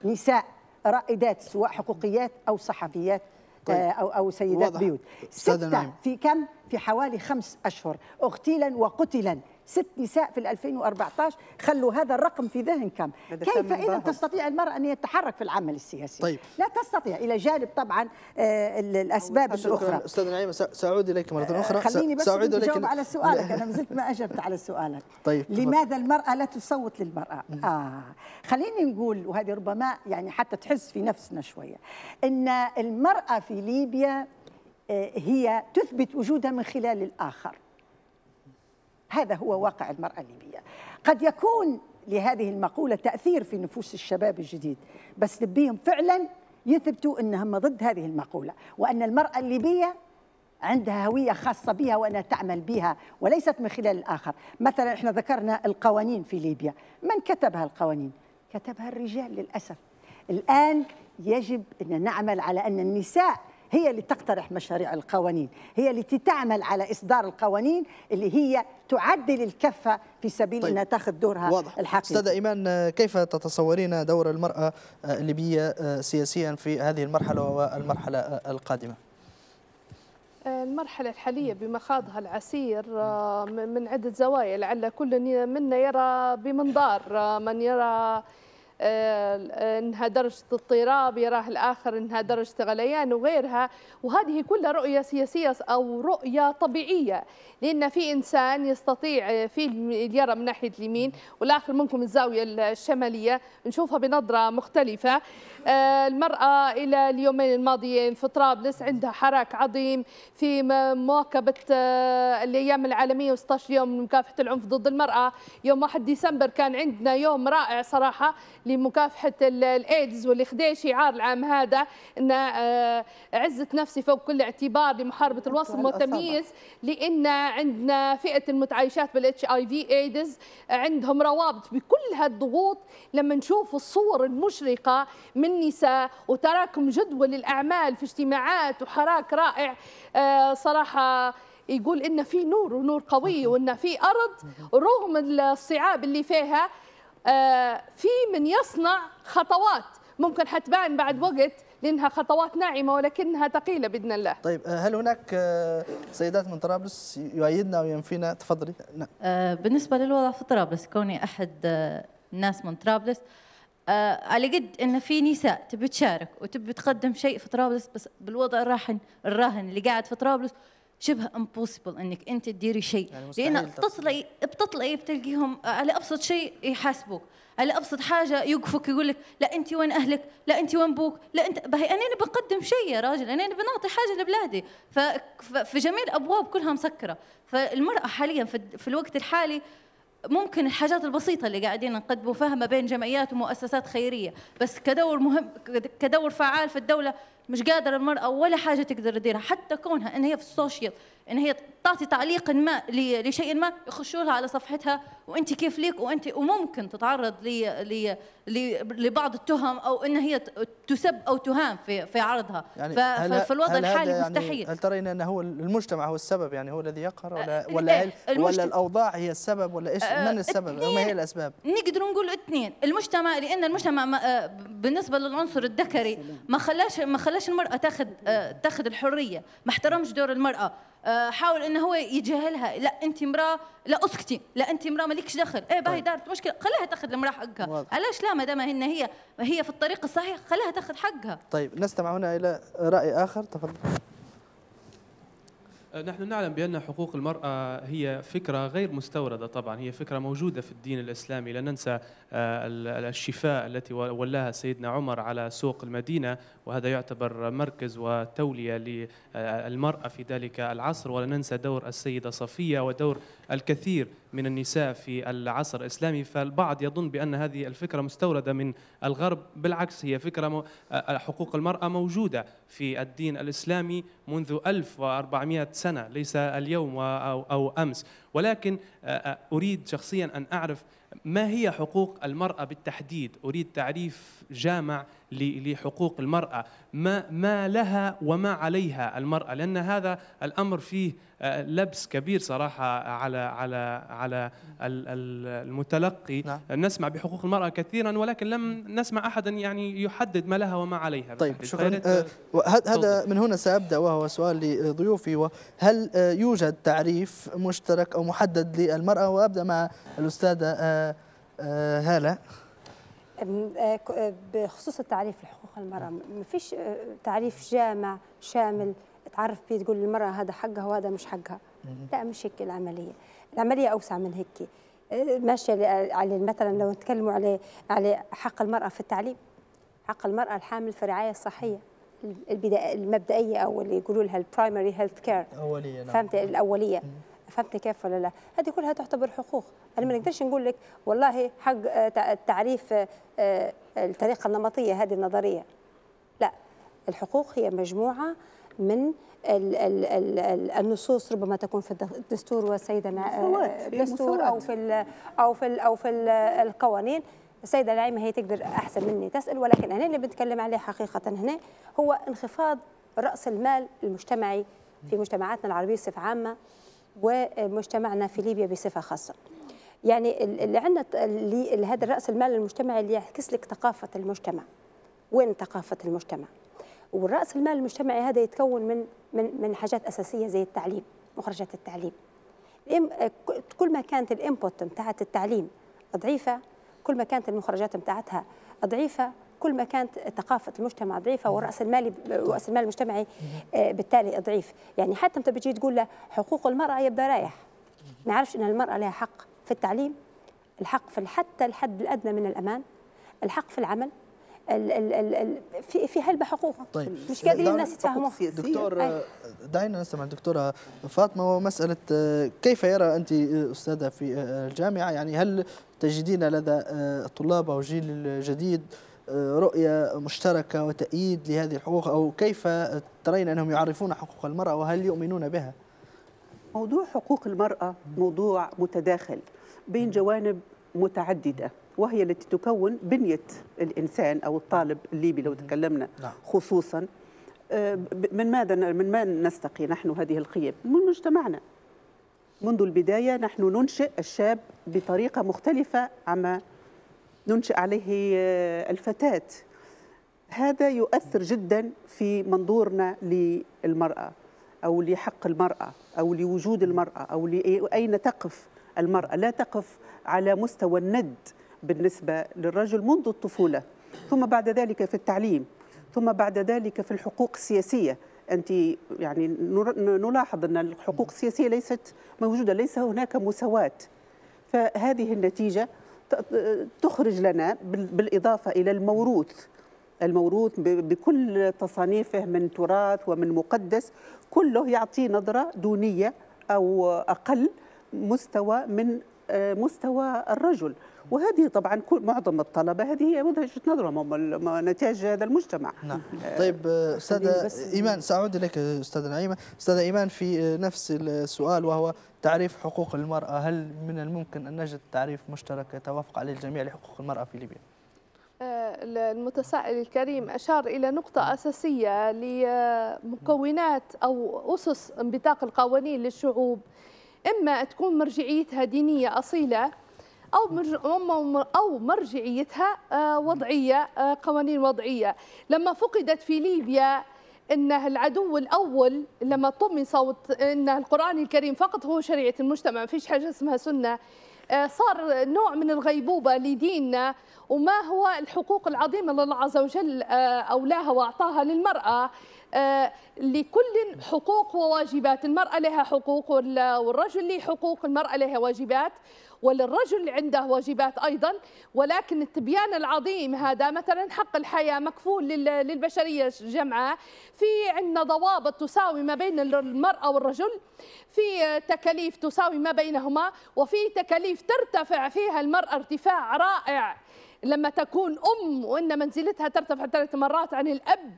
نساء رائدات، سواء حقوقيات أو صحفيات. طيب. أو سيدات بيوت. 6 في كم؟ في حوالي 5 أشهر اغتيلا وقتلا 6 نساء في 2014. خلوا هذا الرقم في ذهنكم. كيف إذا تستطيع المرأة أن يتحرك في العمل السياسي؟
طيب.
لا تستطيع، إلى جانب طبعا الأسباب الأخرى.
أستاذ نعيمة، سأعود إليك مرة أخرى.
خليني بس أجاوب على سؤالك، أنا ما زلت ما أجبت على سؤالك.
طيب.
لماذا المرأة لا تصوت للمرأة؟ خليني نقول، وهذه ربما يعني حتى تحس في نفسنا شوية، أن المرأة في ليبيا هي تثبت وجودها من خلال الآخر. هذا هو واقع المرأة الليبية. قد يكون لهذه المقولة تأثير في نفوس الشباب الجديد، بس نبيهم فعلا يثبتوا أنهم ضد هذه المقولة، وأن المرأة الليبية عندها هوية خاصة بها وأنها تعمل بها وليست من خلال الآخر. مثلا إحنا ذكرنا القوانين في ليبيا، من كتبها القوانين؟ كتبها الرجال للأسف. الآن يجب أن نعمل على أن النساء هي اللي تقترح مشاريع القوانين، هي التي تعمل على إصدار القوانين اللي هي تعدل الكفة في سبيل أنها تأخذ دورها
واضح.
الحقيقي.
أستاذة إيمان، كيف تتصورين دور المرأة الليبية سياسيا في هذه المرحلة والمرحلة القادمة؟
المرحلة الحالية بمخاضها العسير من عدة زوايا، لعل كل منا يرى بمنظار، من يرى انها درجه اضطراب، يراه الاخر انها درجه غليان وغيرها، وهذه كلها رؤيه سياسيه او رؤيه طبيعيه، لان في انسان يستطيع في يرى من ناحيه اليمين والاخر منكم الزاويه الشماليه نشوفها بنظره مختلفه. المراه الى اليومين الماضيين في طرابلس عندها حراك عظيم في مواكبه الايام العالميه و16 يوم من مكافحه العنف ضد المراه. يوم 1 ديسمبر كان عندنا يوم رائع صراحه لمكافحة الإيدز، واللي خدي شعار العام هذا أن عزة نفسي فوق كل اعتبار لمحاربة الوصم والتمييز، لأن عندنا فئة المتعايشات بالHIV إيدز عندهم روابط بكل هالضغوط. لما نشوف الصور المشرقة من نساء وتراكم جدول الأعمال في اجتماعات وحراك رائع صراحة يقول إن في نور ونور قوي، وإن في أرض رغم الصعاب اللي فيها في من يصنع خطوات ممكن حتبان بعد وقت لأنها خطوات ناعمة ولكنها ثقيلة بإذن الله.
طيب، هل هناك سيدات من طرابلس يؤيدنا وينفينا؟ تفضلي.
بالنسبة للوضع في طرابلس، كوني أحد الناس من طرابلس، على قد أن في نساء تبي تشارك وتبي تقدم شيء في طرابلس، بس بالوضع الراهن اللي قاعد في طرابلس شبه امبوسيبل انك انت تديري شيء، يعني لان بتطلعي بتلقيهم على ابسط شيء يحاسبوك، على ابسط حاجه يوقفك يقول لك لا انت وين اهلك، لا انت وين ابوك، لا انت باهي انا بقدم شيء يا راجل، انا بنعطي حاجه لبلادي. ففي جميع الابواب كلها مسكره. فالمراه حاليا في الوقت الحالي ممكن الحاجات البسيطة اللي قاعدين نقدموا فيها ما بين جمعيات ومؤسسات خيرية، بس كدور مهم كدور فعال في الدولة مش قادرة المرأة ولا حاجة تقدر تديرها، حتى كونها إن هي في السوشيال إن هي تعطي تعليق ما لشيء ما يخشوا لها على صفحتها وأنت كيف ليك وأنت، وممكن تتعرض لبعض التهم أو إن هي تسب أو تهان في عرضها. يعني ففي الوضع الحالي يعني مستحيل.
هل ترين أنه هو المجتمع هو السبب، يعني هو الذي يقهر، ولا الأوضاع هي السبب، ولا إيش من السبب؟ ما هي الأسباب؟
نقدر نقول اثنين. المجتمع، لأن المجتمع بالنسبة للعنصر الذكري ما خلاش المرأة تاخذ الحرية، ما احترمش دور المرأة، حاول انه هو يجاهلها، لا انت امراه، لا اسكتي، لا انت امراه مالكش دخل، باهي دارت مشكله خليها تاخذ المراه حقها، علاش لا؟ ما دام هي في الطريق الصحيح خليها تاخذ حقها.
طيب، نستمع هنا الى راي اخر، تفضل.
نحن نعلم بأن حقوق المرأة هي فكرة غير مستوردة طبعا، هي فكرة موجودة في الدين الإسلامي. لا ننسى الشفاء التي ولاها سيدنا عمر على سوق المدينة، وهذا يعتبر مركز وتولية للمرأة في ذلك العصر. ولا ننسى دور السيدة صفية ودور الكثير من النساء في العصر الإسلامي. فالبعض يظن بأن هذه الفكرة مستوردة من الغرب، بالعكس هي فكرة حقوق المرأة موجودة في الدين الإسلامي منذ 1400 سنة، ليس اليوم أو أمس. ولكن أريد شخصيا أن أعرف ما هي حقوق المرأة بالتحديد. أريد تعريف جامع لحقوق المرأة، ما لها وما عليها المرأة، لأن هذا الأمر فيه لبس كبير صراحة على المتلقي.
نعم.
نسمع بحقوق المرأة كثيرا ولكن لم نسمع أحدا يعني يحدد ما لها وما عليها.
طيب شكرا. هذا من هنا سأبدأ، وهو سؤال لضيوفي، وهل يوجد تعريف مشترك أو محدد للمرأة؟ وأبدأ مع الأستاذة هالة.
بخصوص التعريف لحقوق المرأة، ما فيش تعريف جامع شامل تعرف فيه تقول للمرأة هذا حقها وهذا مش حقها. لا، مش هيك العملية أوسع من هيك. ماشية على مثلا لو نتكلموا على حق المرأة في التعليم، حق المرأة الحامل في الرعاية الصحية المبدئية، أو اللي يقولوا لها البرايمري هيلث كير،
أولية. نعم.
فهمت الأولية؟ فهمت كيف ولا لا؟ هذه كلها تعتبر حقوق. أنا ما نقدرش نقول لك والله حق التعريف الطريقة النمطية هذه النظرية. لا، الحقوق هي مجموعة من النصوص، ربما تكون في الدستور والسيدة الدستور أو في القوانين. السيدة نعيمة هي تقدر أحسن مني تسأل، ولكن أنا اللي بنتكلم عليه حقيقة هنا هو انخفاض رأس المال المجتمعي في مجتمعاتنا العربية بصفة عامة، ومجتمعنا في ليبيا بصفة خاصة. يعني اللي عندنا هذا الرأس المال المجتمعي اللي يعكس لك ثقافة المجتمع. وين ثقافة المجتمع؟ والرأس المال المجتمعي هذا يتكون من حاجات أساسية زي التعليم، مخرجات التعليم. كل ما كانت الانبوت بتاعت التعليم ضعيفة، كل ما كانت المخرجات بتاعتها ضعيفة، كل ما كانت ثقافة المجتمع ضعيفة، والرأس المال المجتمعي بالتالي ضعيف. يعني حتى انت بتجي تقول له حقوق المرأة يبدا رايح، ما يعرفش ان المرأة لها حق في التعليم، الحق في حتى الحد الأدنى من الأمان، الحق في العمل، في هلبة حقوق.
طيب
مش قادرين الناس يتفهموها.
دكتور، دعينا نسمع الدكتورة فاطمة، ومسألة كيف يرى أنت أستاذة في الجامعة، يعني هل تجدين لدى الطلاب أو الجيل الجديد رؤية مشتركة وتأييد لهذه الحقوق، أو كيف ترين أنهم يعرفون حقوق المرأة وهل يؤمنون بها؟
موضوع حقوق المرأة موضوع متداخل بين جوانب متعددة، وهي التي تكون بنية الإنسان أو الطالب الليبي لو تكلمنا خصوصا. من ما نستقي نحن هذه القيم؟ من مجتمعنا. منذ البداية نحن ننشئ الشاب بطريقة مختلفة عما ننشئ عليه الفتاة. هذا يؤثر جدا في منظورنا للمرأة أو لحق المرأة أو لوجود المرأة أو أين تقف المرأة. لا تقف على مستوى الند بالنسبة للرجل منذ الطفولة، ثم بعد ذلك في التعليم، ثم بعد ذلك في الحقوق السياسية. أنت يعني نلاحظ أن الحقوق السياسية ليست موجودة، ليس هناك مساواة. فهذه النتيجة تخرج لنا بالإضافة إلى الموروث بكل تصانيفه من تراث ومن مقدس، كله يعطي نظرة دونية أو أقل مستوى من مستوى الرجل. وهذه طبعا معظم الطلبة هذه هي وجهة نظرهم، نتاج هذا المجتمع.
نعم. طيب أستاذة إيمان، سأعود إليك أستاذة نعيمة. أستاذة إيمان، في نفس السؤال وهو تعريف حقوق المرأة، هل من الممكن أن نجد تعريف مشترك يتوافق عليه الجميع لحقوق المرأة في ليبيا؟
المتسائل الكريم أشار إلى نقطة أساسية لمكونات أو أسس انبثاق القوانين للشعوب، إما تكون مرجعيتها دينية أصيلة أو مرجعيتها وضعية، قوانين وضعية. لما فقدت في ليبيا أنه العدو الأول لما طمس أن القرآن الكريم فقط هو شريعة المجتمع، ما فيش حاجة اسمها سنة، صار نوع من الغيبوبة لديننا وما هو الحقوق العظيمة اللي الله عز وجل أولاها وأعطاها للمرأة. لكل حقوق وواجبات، المرأة لها حقوق والرجل له حقوق، المرأة لها واجبات وللرجل عنده واجبات أيضا، ولكن التبيان العظيم هذا مثلا حق الحياة مكفول للبشرية جمعاء، في عندنا ضوابط تساوي ما بين المرأة والرجل، في تكاليف تساوي ما بينهما، وفي تكاليف ترتفع فيها المرأة ارتفاع رائع لما تكون أم، وإن منزلتها ترتفع 3 مرات عن الأب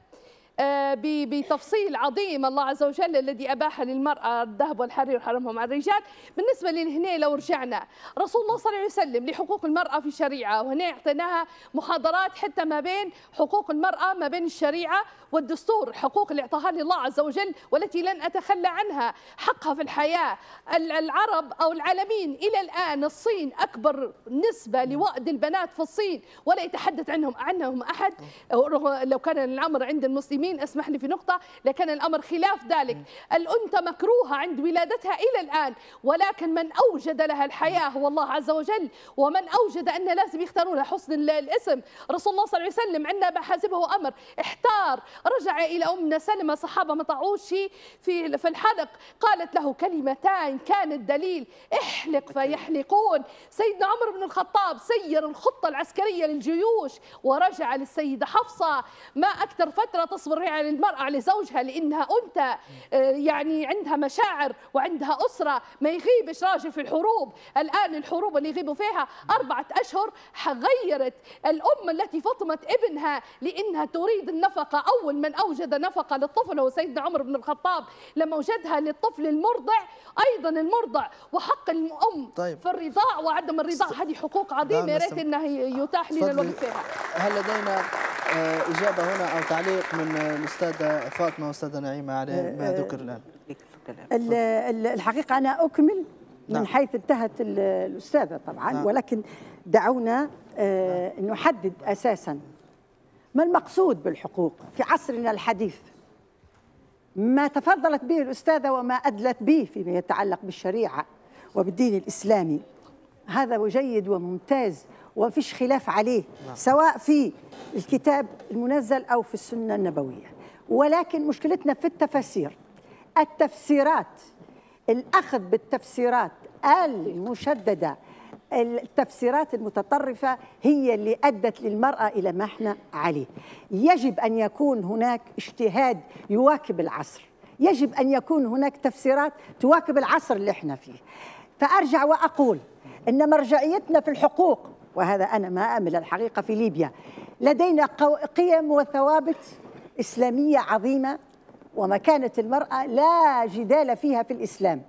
بتفصيل عظيم الله عز وجل الذي أباح للمرأة الذهب والحرير وحرمهم على الرجال. بالنسبة لهنا لو رجعنا رسول الله صلى الله عليه وسلم لحقوق المرأة في الشريعة، وهنا اعطيناها محاضرات حتى ما بين حقوق المرأة ما بين الشريعة والدستور، حقوق اللي اعطاها لله عز وجل والتي لن أتخلى عنها، حقها في الحياة. العرب أو العالمين إلى الآن الصين أكبر نسبة لوأد البنات في الصين ولا يتحدث عنهم أحد، لو كان الأمر عند المسلمين اسمح لي في نقطة لكن الأمر خلاف ذلك. الأنثى مكروهة عند ولادتها إلى الآن، ولكن من أوجد لها الحياة هو الله عز وجل، ومن أوجد أن لازم يختاروا لها حسن الاسم. رسول الله صلى الله عليه وسلم عندنا بحاسبه أمر احتار، رجع إلى أمنا سلمة صحابة ما طاعوش في الحلق، قالت له كلمتان كان الدليل احلق فيحلقون. سيدنا عمر بن الخطاب سير الخطة العسكرية للجيوش ورجع للسيدة حفصة، ما أكثر فترة تصبر على المرأة على زوجها لأنها أنثى يعني عندها مشاعر وعندها أسرة، ما يغيبش راجل في الحروب. الآن الحروب اللي يغيبوا فيها 4 أشهر غيرت الأم التي فطمت ابنها لأنها تريد النفقة. أول من أوجد نفقة للطفل هو سيدنا عمر بن الخطاب لما وجدها للطفل المرضع، أيضا المرضع وحق الأم
طيب.
في الرضاع وعدم الرضاع، هذه حقوق عظيمة يا ريت أنها يتاح لنا الوقت فيها.
هل لدينا إجابة هنا أو تعليق من الأستاذة فاطمة والأستاذة نعيمة على ما ذكر الآن؟
الحقيقة أنا أكمل من حيث انتهت الأستاذة طبعا، ولكن دعونا نحدد أساسا ما المقصود بالحقوق في عصرنا الحديث. ما تفضلت به الأستاذة وما أدلت به فيما يتعلق بالشريعة وبالدين الإسلامي هذا جيد وممتاز وما فيش خلاف عليه، سواء في الكتاب المنزل أو في السنة النبوية، ولكن مشكلتنا في التفسير. التفسيرات، الأخذ بالتفسيرات المشددة، التفسيرات المتطرفة هي اللي أدت للمرأة إلى ما احنا عليه. يجب أن يكون هناك اجتهاد يواكب العصر، يجب أن يكون هناك تفسيرات تواكب العصر اللي احنا فيه. فأرجع وأقول إن مرجعيتنا في الحقوق، وهذا أنا ما أمل الحقيقة في ليبيا، لدينا قيم وثوابت إسلامية عظيمة، ومكانة المرأة لا جدال فيها في الإسلام،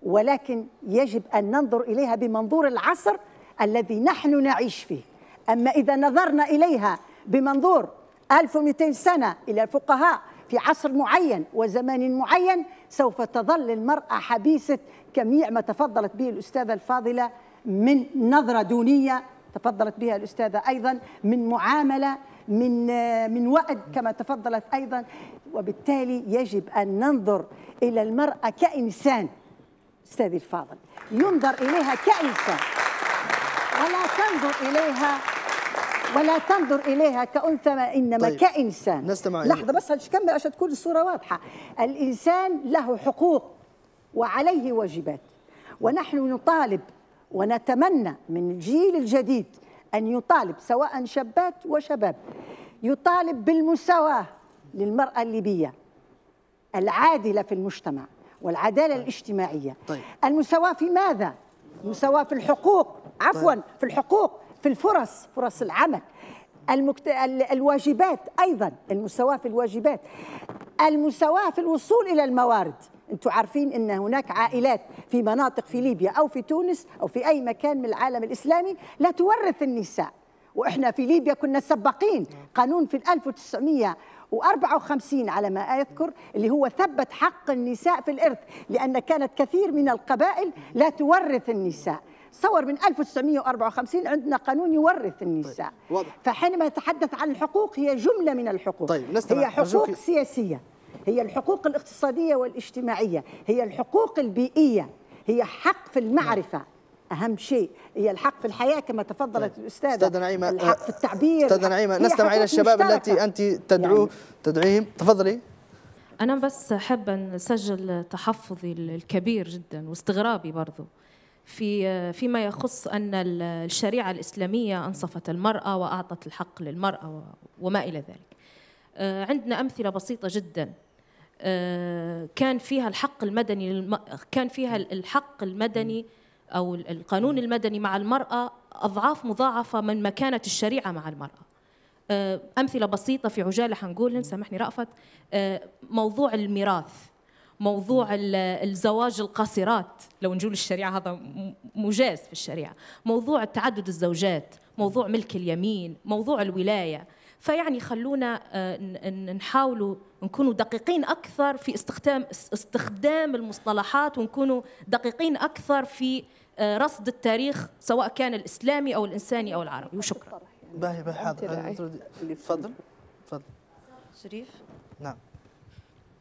ولكن يجب أن ننظر إليها بمنظور العصر الذي نحن نعيش فيه. أما إذا نظرنا إليها بمنظور 1200 سنة إلى الفقهاء في عصر معين وزمان معين، سوف تظل المرأة حبيسة جميع ما تفضلت به الأستاذة الفاضلة من نظرة دونية، تفضلت بها الأستاذة أيضا من معاملة، من وأد كما تفضلت أيضا. وبالتالي يجب أن ننظر إلى المرأة كإنسان أستاذي الفاضل، ينظر إليها كإنسان ولا تنظر إليها كأنثى، إنما طيب. كإنسان.
نستمع
لحظة بس هنكمل عشان تكون الصورة واضحة. الإنسان له حقوق وعليه واجبات، ونحن نطالب ونتمنى من الجيل الجديد أن يطالب، سواء شابات وشباب، يطالب بالمساواة للمرأة الليبية العادلة في المجتمع والعدالة الاجتماعية.
طيب.
المساواة في ماذا؟ المساواة في الحقوق، عفوا طيب. في الحقوق، في الفرص، فرص العمل، الواجبات أيضا، المساواة في الواجبات، المساواة في الوصول إلى الموارد. أنتم عارفين أن هناك عائلات في مناطق في ليبيا أو في تونس أو في أي مكان من العالم الإسلامي لا تورث النساء، وإحنا في ليبيا كنا سباقين. قانون في 1954 على ما أذكر اللي هو ثبت حق النساء في الإرث، لأن كانت كثير من القبائل لا تورث النساء. صور من 1954 عندنا قانون يورث النساء.
طيب.
فحينما نتحدث عن الحقوق هي جملة من الحقوق.
طيب.
هي حقوق سياسية، هي الحقوق الاقتصادية والاجتماعية، هي الحقوق البيئية، هي حق في المعرفة، أهم شيء هي الحق في الحياة كما تفضلت الأستاذة.
أستاذة نعيمة،
الحق في التعبير.
أستاذة نعيمة، نستمع إلى الشباب التي أنت تدعوهم. تفضلي.
أنا بس حابة نسجل تحفظي الكبير جدا واستغرابي برضو فيما يخص أن الشريعة الإسلامية أنصفت المرأة وأعطت الحق للمرأة وما إلى ذلك. عندنا أمثلة بسيطة جدا كان فيها الحق المدني أو القانون المدني مع المرأة أضعاف مضاعفة من ما كانت الشريعة مع المرأة. أمثلة بسيطة في عجالة حنقول، سامحني رأفت، موضوع الميراث، موضوع الزواج القاصرات لو نجول الشريعة هذا مجاز في الشريعة، موضوع تعدد الزوجات، موضوع ملك اليمين، موضوع الولاية. فيعني خلونا نحاولوا نكونوا دقيقين أكثر في استخدام المصطلحات، ونكونوا دقيقين أكثر في رصد التاريخ سواء كان الإسلامي أو الإنساني أو العربي. وشكرا.
باهي حاضر. تفضل.
شريف.
نعم.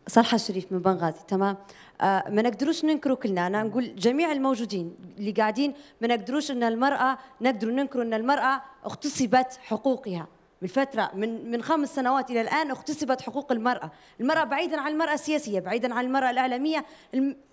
صالحة الشريف من بنغازي. تمام. ما نقدروش ننكروا كلنا، أنا نقول جميع الموجودين اللي قاعدين ما نقدروش أن المرأة، نقدروا ننكروا أن المرأة اغتصبت حقوقها بالفترة من 5 سنوات إلى الآن. اغتصبت حقوق المرأة بعيدا عن المرأة السياسية، بعيدا عن المرأة الإعلامية.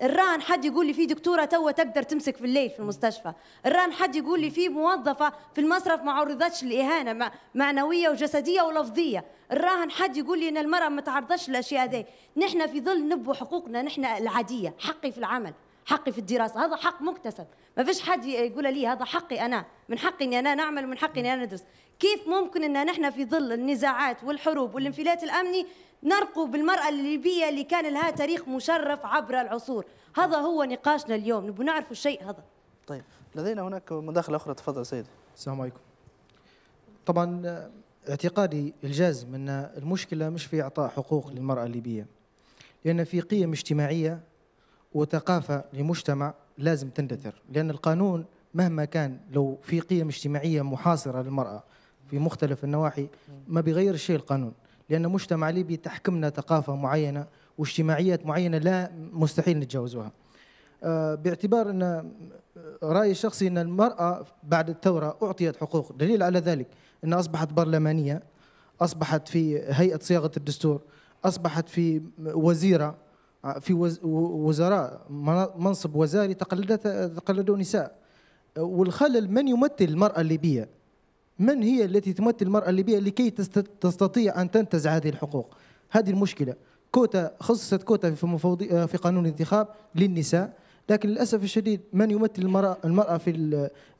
الران حد يقول لي في دكتورة توا تقدر تمسك في الليل في المستشفى، الران حد يقول لي في موظفة في المصرف ما عرضتش لإهانة معنوية وجسدية ولفظية، الراهن حد يقول لي ان المراه ما تعرضش للاشياء هذه. نحن في ظل نبو حقوقنا نحن العاديه، حقي في العمل، حقي في الدراسه، هذا حق مكتسب، ما فيش حد يقول لي هذا حقي انا، من حقي اني انا نعمل ومن حقي اني انا ندرس. كيف ممكن ان نحن في ظل النزاعات والحروب والانفلات الامني نرقوا بالمراه الليبيه اللي كان لها تاريخ مشرف عبر العصور؟ هذا هو نقاشنا اليوم، نبغى نعرف الشيء هذا.
طيب لدينا هناك مداخله اخرى، تفضل سيدي.
السلام عليكم. طبعا اعتقادي الجازم أن المشكلة مش في إعطاء حقوق للمرأة الليبية، لأن في قيم اجتماعية وثقافة لمجتمع لازم تندثر، لأن القانون مهما كان لو في قيم اجتماعية محاصرة للمرأة في مختلف النواحي ما بيغير شيء القانون، لأن مجتمع ليبي تحكمنا ثقافة معينة واجتماعيات معينة لا مستحيل نتجاوزوها. باعتبار أن رأيي الشخصي أن المرأة بعد الثورة أعطيت حقوق، دليل على ذلك أنها أصبحت برلمانية، أصبحت في هيئة صياغة الدستور، أصبحت في وزيرة، في وزراء منصب وزاري تقلدوا نساء. والخلل من يمثل المرأة الليبية؟ من هي التي تمثل المرأة الليبية لكي تستطيع أن تنتزع هذه الحقوق؟ هذه المشكلة. كوتا، خصصت كوتا في قانون الانتخاب للنساء، لكن للأسف الشديد من يمثل المرأة في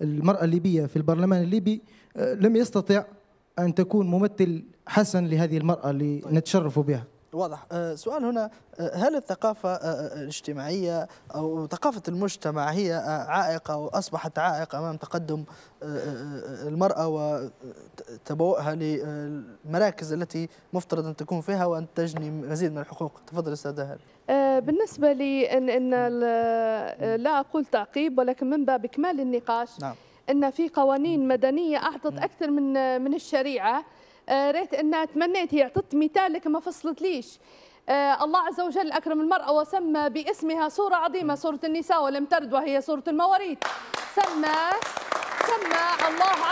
المرأة الليبية في البرلمان الليبي لم يستطع أن تكون ممثل حسن لهذه المرأة اللي نتشرف بها.
واضح. سؤال هنا، هل الثقافة الاجتماعية أو ثقافة المجتمع هي عائق أو أصبحت عائق أمام تقدم المرأة وتبوءها للمراكز التي مفترض أن تكون فيها وأن تجني مزيد من الحقوق؟ تفضل أستاذ هاني.
بالنسبة لي إن لا أقول تعقيب ولكن من باب إكمال النقاش. نعم. إن في قوانين مدنية أعطت أكثر من الشريعة. ريت أنها تمنيت، هي أعطت مثال لكن ما فصلت ليش. الله عز وجل أكرم المرأة وسمى باسمها سورة عظيمة، سورة النساء، ولم ترد وهي سورة المواريث. سمى الله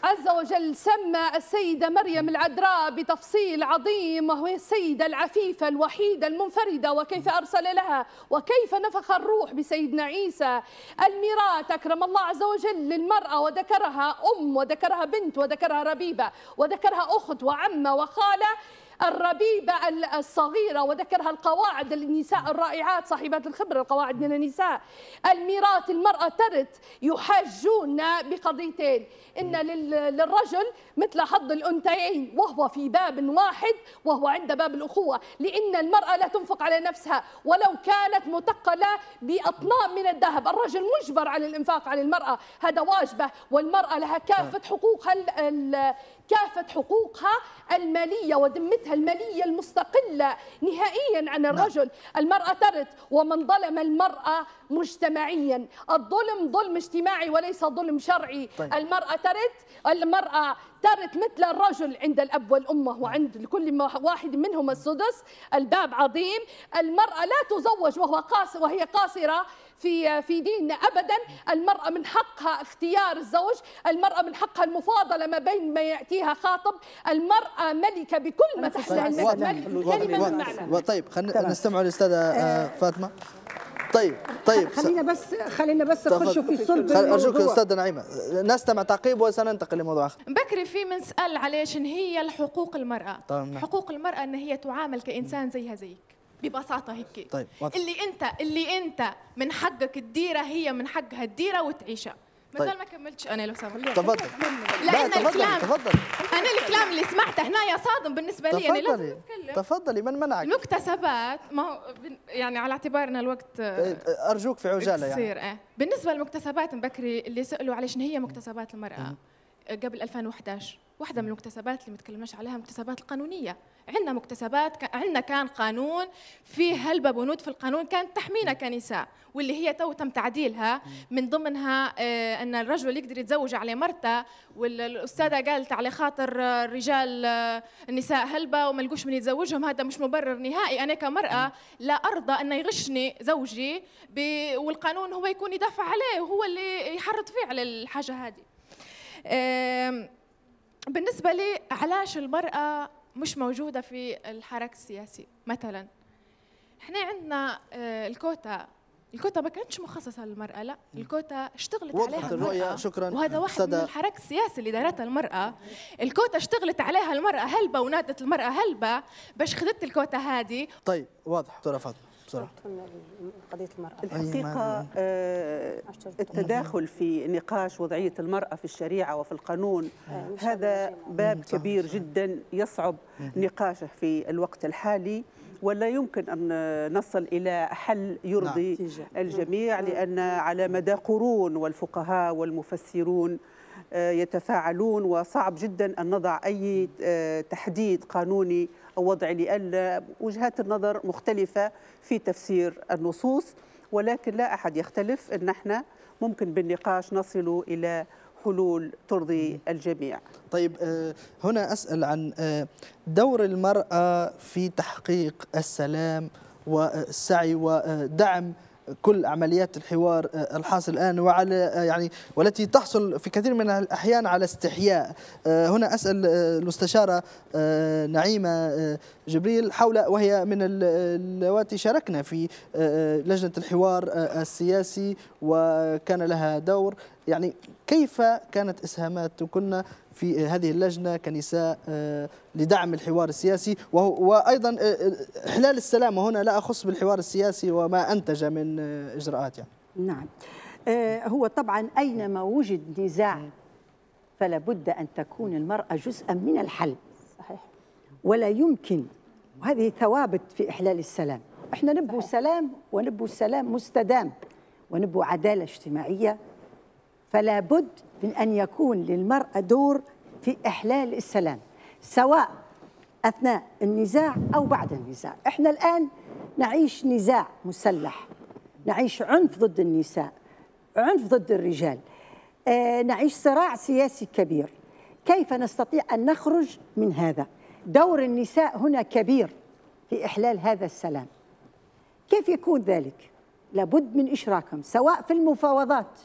عز وجل سمى السيدة مريم العذراء بتفصيل عظيم، وهي السيدة العفيفة الوحيدة المنفردة، وكيف أرسل لها وكيف نفخ الروح بسيدنا عيسى. الميراث أكرم الله عز وجل للمرأة وذكرها أم وذكرها بنت وذكرها ربيبة وذكرها أخت وعمة وخالة. الربيبة الصغيرة وذكرها القواعد، النساء الرائعات صاحبات الخبرة، القواعد من النساء. الميراث المرأة ترث، يحاجون بقضيتين، إن للرجل مثل حظ الأنثيين وهو في باب واحد وهو عند باب الأخوة، لأن المرأة لا تنفق على نفسها ولو كانت مثقلة بأطنان من الذهب. الرجل مجبر على الإنفاق على المرأة، هذا واجبه، والمرأة لها كافة حقوقها المالية وذمتها المالية المستقلة نهائيا عن الرجل. المرأة ترث، ومن ظلم المرأة مجتمعيا، الظلم ظلم اجتماعي وليس ظلم شرعي. المرأة ترث مثل الرجل عند الأب والأمة وعند كل واحد منهم السدس، الباب عظيم. المرأة لا تزوج وهي قاصرة في ديننا أبدا. المرأة من حقها اختيار الزوج، المرأة من حقها المفاضلة ما بين ما يأتيها خاطب، المرأة ملكة بكل ما تحملها كلمة المعنى.
طيب خلينا نستمع للأستاذة فاطمة. طيب
خلينا بس نخشوا في صلب الموضوع.
أرجوك أستاذة نعيمة نستمع تعقيب وسننتقل لموضوع آخر.
بكري في منسأل عليش إن هي الحقوق المرأة.
طيب.
حقوق المرأة إن هي تعامل كإنسان زيها زيك ببساطة هيك.
طيب
اللي أنت من حقك تديرها هي من حقها تديرها وتعيشها.
طيب.
مثل ما كملتش أنا لو سامحني.
تفضل.
لأن الكلام
تفضل.
أنا الكلام اللي سمعته هنا صادم بالنسبة لي. يعني لازم نتكلم.
تفضلي من منعك.
المكتسبات ما هو يعني على اعتبار ان الوقت
أرجوك في عجالة يعني.
بالنسبة للمكتسبات بكري اللي سألوا على شنو هي مكتسبات المرأة قبل 2011، واحدة من المكتسبات اللي ما تكلمناش عليها المكتسبات القانونية. عندنا مكتسبات، عندنا كان قانون فيه هلبة بنود في القانون كانت تحمينا كنساء، واللي هي تم تعديلها من ضمنها أن الرجل يقدر يتزوج على مرته، والأستاذة قالت على خاطر الرجال النساء هلبة وما لقوش من يتزوجهم. هذا مش مبرر نهائي. أنا كمرأة لا أرضى أن يغشني زوجي والقانون هو يكون يدافع عليه وهو اللي يحرض فيه على الحاجة هذه. بالنسبة لي علاش المرأة مش موجودة في الحراك السياسي؟ مثلا احنا عندنا الكوتا ما كانتش مخصصة للمرأة، لا الكوتا اشتغلت عليها المرأة.
شكرا.
وهذا واحد من الحراك السياسي اللي دارتها المرأة. الكوتا اشتغلت عليها المرأة هلبة ونادت المرأة هلبة باش خذت الكوتا هذه.
طيب واضح. دكتورة فاطمة بسرعة.
قضية المرأة
الحقيقة التداخل في نقاش وضعية المرأة في الشريعة وفي القانون هذا باب كبير جدا يصعب نقاشه في الوقت الحالي، ولا يمكن أن نصل إلى حل يرضي الجميع، لأن على مدى قرون والفقهاء والمفسرون يتفاعلون، وصعب جدا أن نضع أي تحديد قانوني أو وضعي، لأن وجهات النظر مختلفة في تفسير النصوص، ولكن لا أحد يختلف أن احنا ممكن بالنقاش نصل إلى حلول ترضي الجميع.
طيب هنا أسأل عن دور المرأة في تحقيق السلام والسعي ودعم كل عمليات الحوار الحاصل الآن وعلى يعني والتي تحصل في كثير من الأحيان على استحياء. هنا أسأل المستشارة نعيمة جبريل حول، وهي من اللواتي شاركنا في لجنة الحوار السياسي وكان لها دور، يعني كيف كانت إسهاماتكن في هذه اللجنة كنساء لدعم الحوار السياسي وأيضا إحلال السلام، وهنا لا أخص بالحوار السياسي وما أنتج من إجراءات يعني.
نعم. هو طبعا أينما وجد نزاع فلا بد أن تكون المرأة جزءا من الحل.
صحيح.
ولا يمكن، وهذه ثوابت في إحلال السلام. إحنا نبغوا سلام ونبغوا السلام مستدام ونبغوا عدالة اجتماعية، فلا بد من أن يكون للمرأة دور في إحلال السلام سواء أثناء النزاع أو بعد النزاع. إحنا الآن نعيش نزاع مسلح، نعيش عنف ضد النساء، عنف ضد الرجال، نعيش صراع سياسي كبير. كيف نستطيع أن نخرج من هذا؟ دور النساء هنا كبير في إحلال هذا السلام. كيف يكون ذلك؟ لابد من إشراكهم سواء في المفاوضات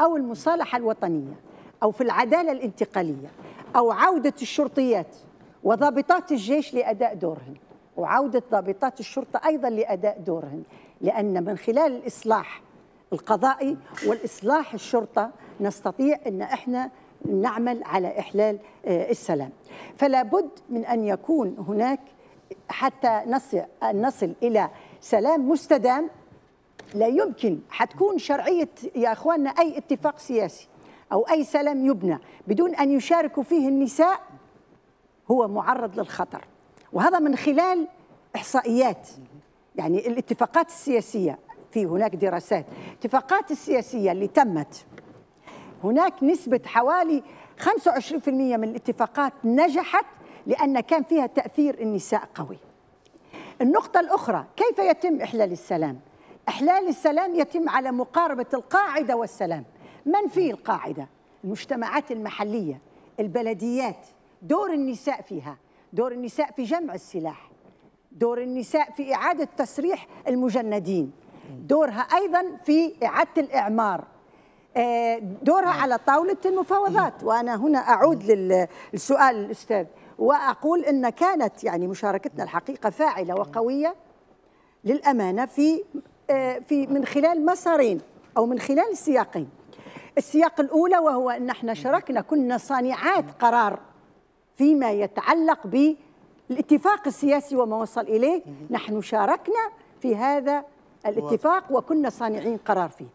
أو المصالحة الوطنية أو في العدالة الانتقالية أو عودة الشرطيات وضابطات الجيش لأداء دورهن، وعودة ضابطات الشرطة أيضا لأداء دورهن، لأن من خلال الإصلاح القضائي والإصلاح الشرطة نستطيع أن احنا نعمل على إحلال السلام. فلا بد من أن يكون هناك حتى نصل إلى سلام مستدام. لا يمكن حتكون شرعية يا أخواننا أي اتفاق سياسي أو أي سلام يبنى بدون أن يشاركوا فيه النساء هو معرض للخطر، وهذا من خلال إحصائيات. يعني الاتفاقات السياسية، في هناك دراسات، الاتفاقات السياسية اللي تمت هناك نسبة حوالي 25% من الاتفاقات نجحت لأن كان فيها تأثير النساء قوي. النقطة الأخرى، كيف يتم إحلال السلام؟ إحلال السلام يتم على مقاربة القاعدة والسلام. من فيه القاعدة؟ المجتمعات المحلية، البلديات، دور النساء فيها، دور النساء في جمع السلاح، دور النساء في إعادة تسريح المجندين، دورها أيضا في إعادة الإعمار، دورها على طاولة المفاوضات. وأنا هنا أعود للسؤال الأستاذ وأقول أن كانت يعني مشاركتنا الحقيقة فاعلة وقوية للأمانة في من خلال مسارين أو من خلال السياقين. السياق الأولى وهو أن احنا شاركنا، كنا صانعات قرار فيما يتعلق بالاتفاق السياسي وما وصل إليه. نحن شاركنا في هذا الاتفاق وكنا صانعين قرار فيه.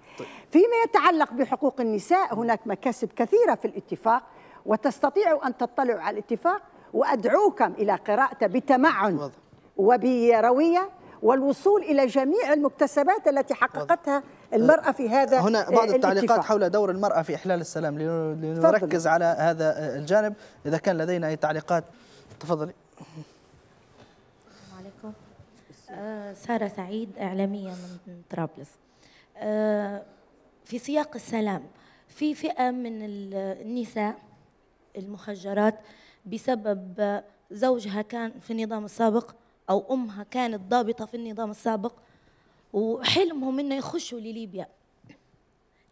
فيما يتعلق بحقوق النساء هناك مكاسب كثيرة في الاتفاق، وتستطيعوا أن تطلعوا على الاتفاق، وأدعوكم إلى قراءته بتمعن وبروية والوصول إلى جميع المكتسبات التي حققتها المرأة في هذا
هنا بعض التعليقات حول دور المرأة في إحلال السلام، لنركز على هذا الجانب. إذا كان لدينا أي تعليقات تفضلي.
السلام عليكم. سارة سعيد، إعلامية من طرابلس. في سياق السلام، في فئة من النساء المهجرات بسبب زوجها كان في النظام السابق أو أمها كانت ضابطة في النظام السابق، وحلمهم إنه يخشوا لليبيا.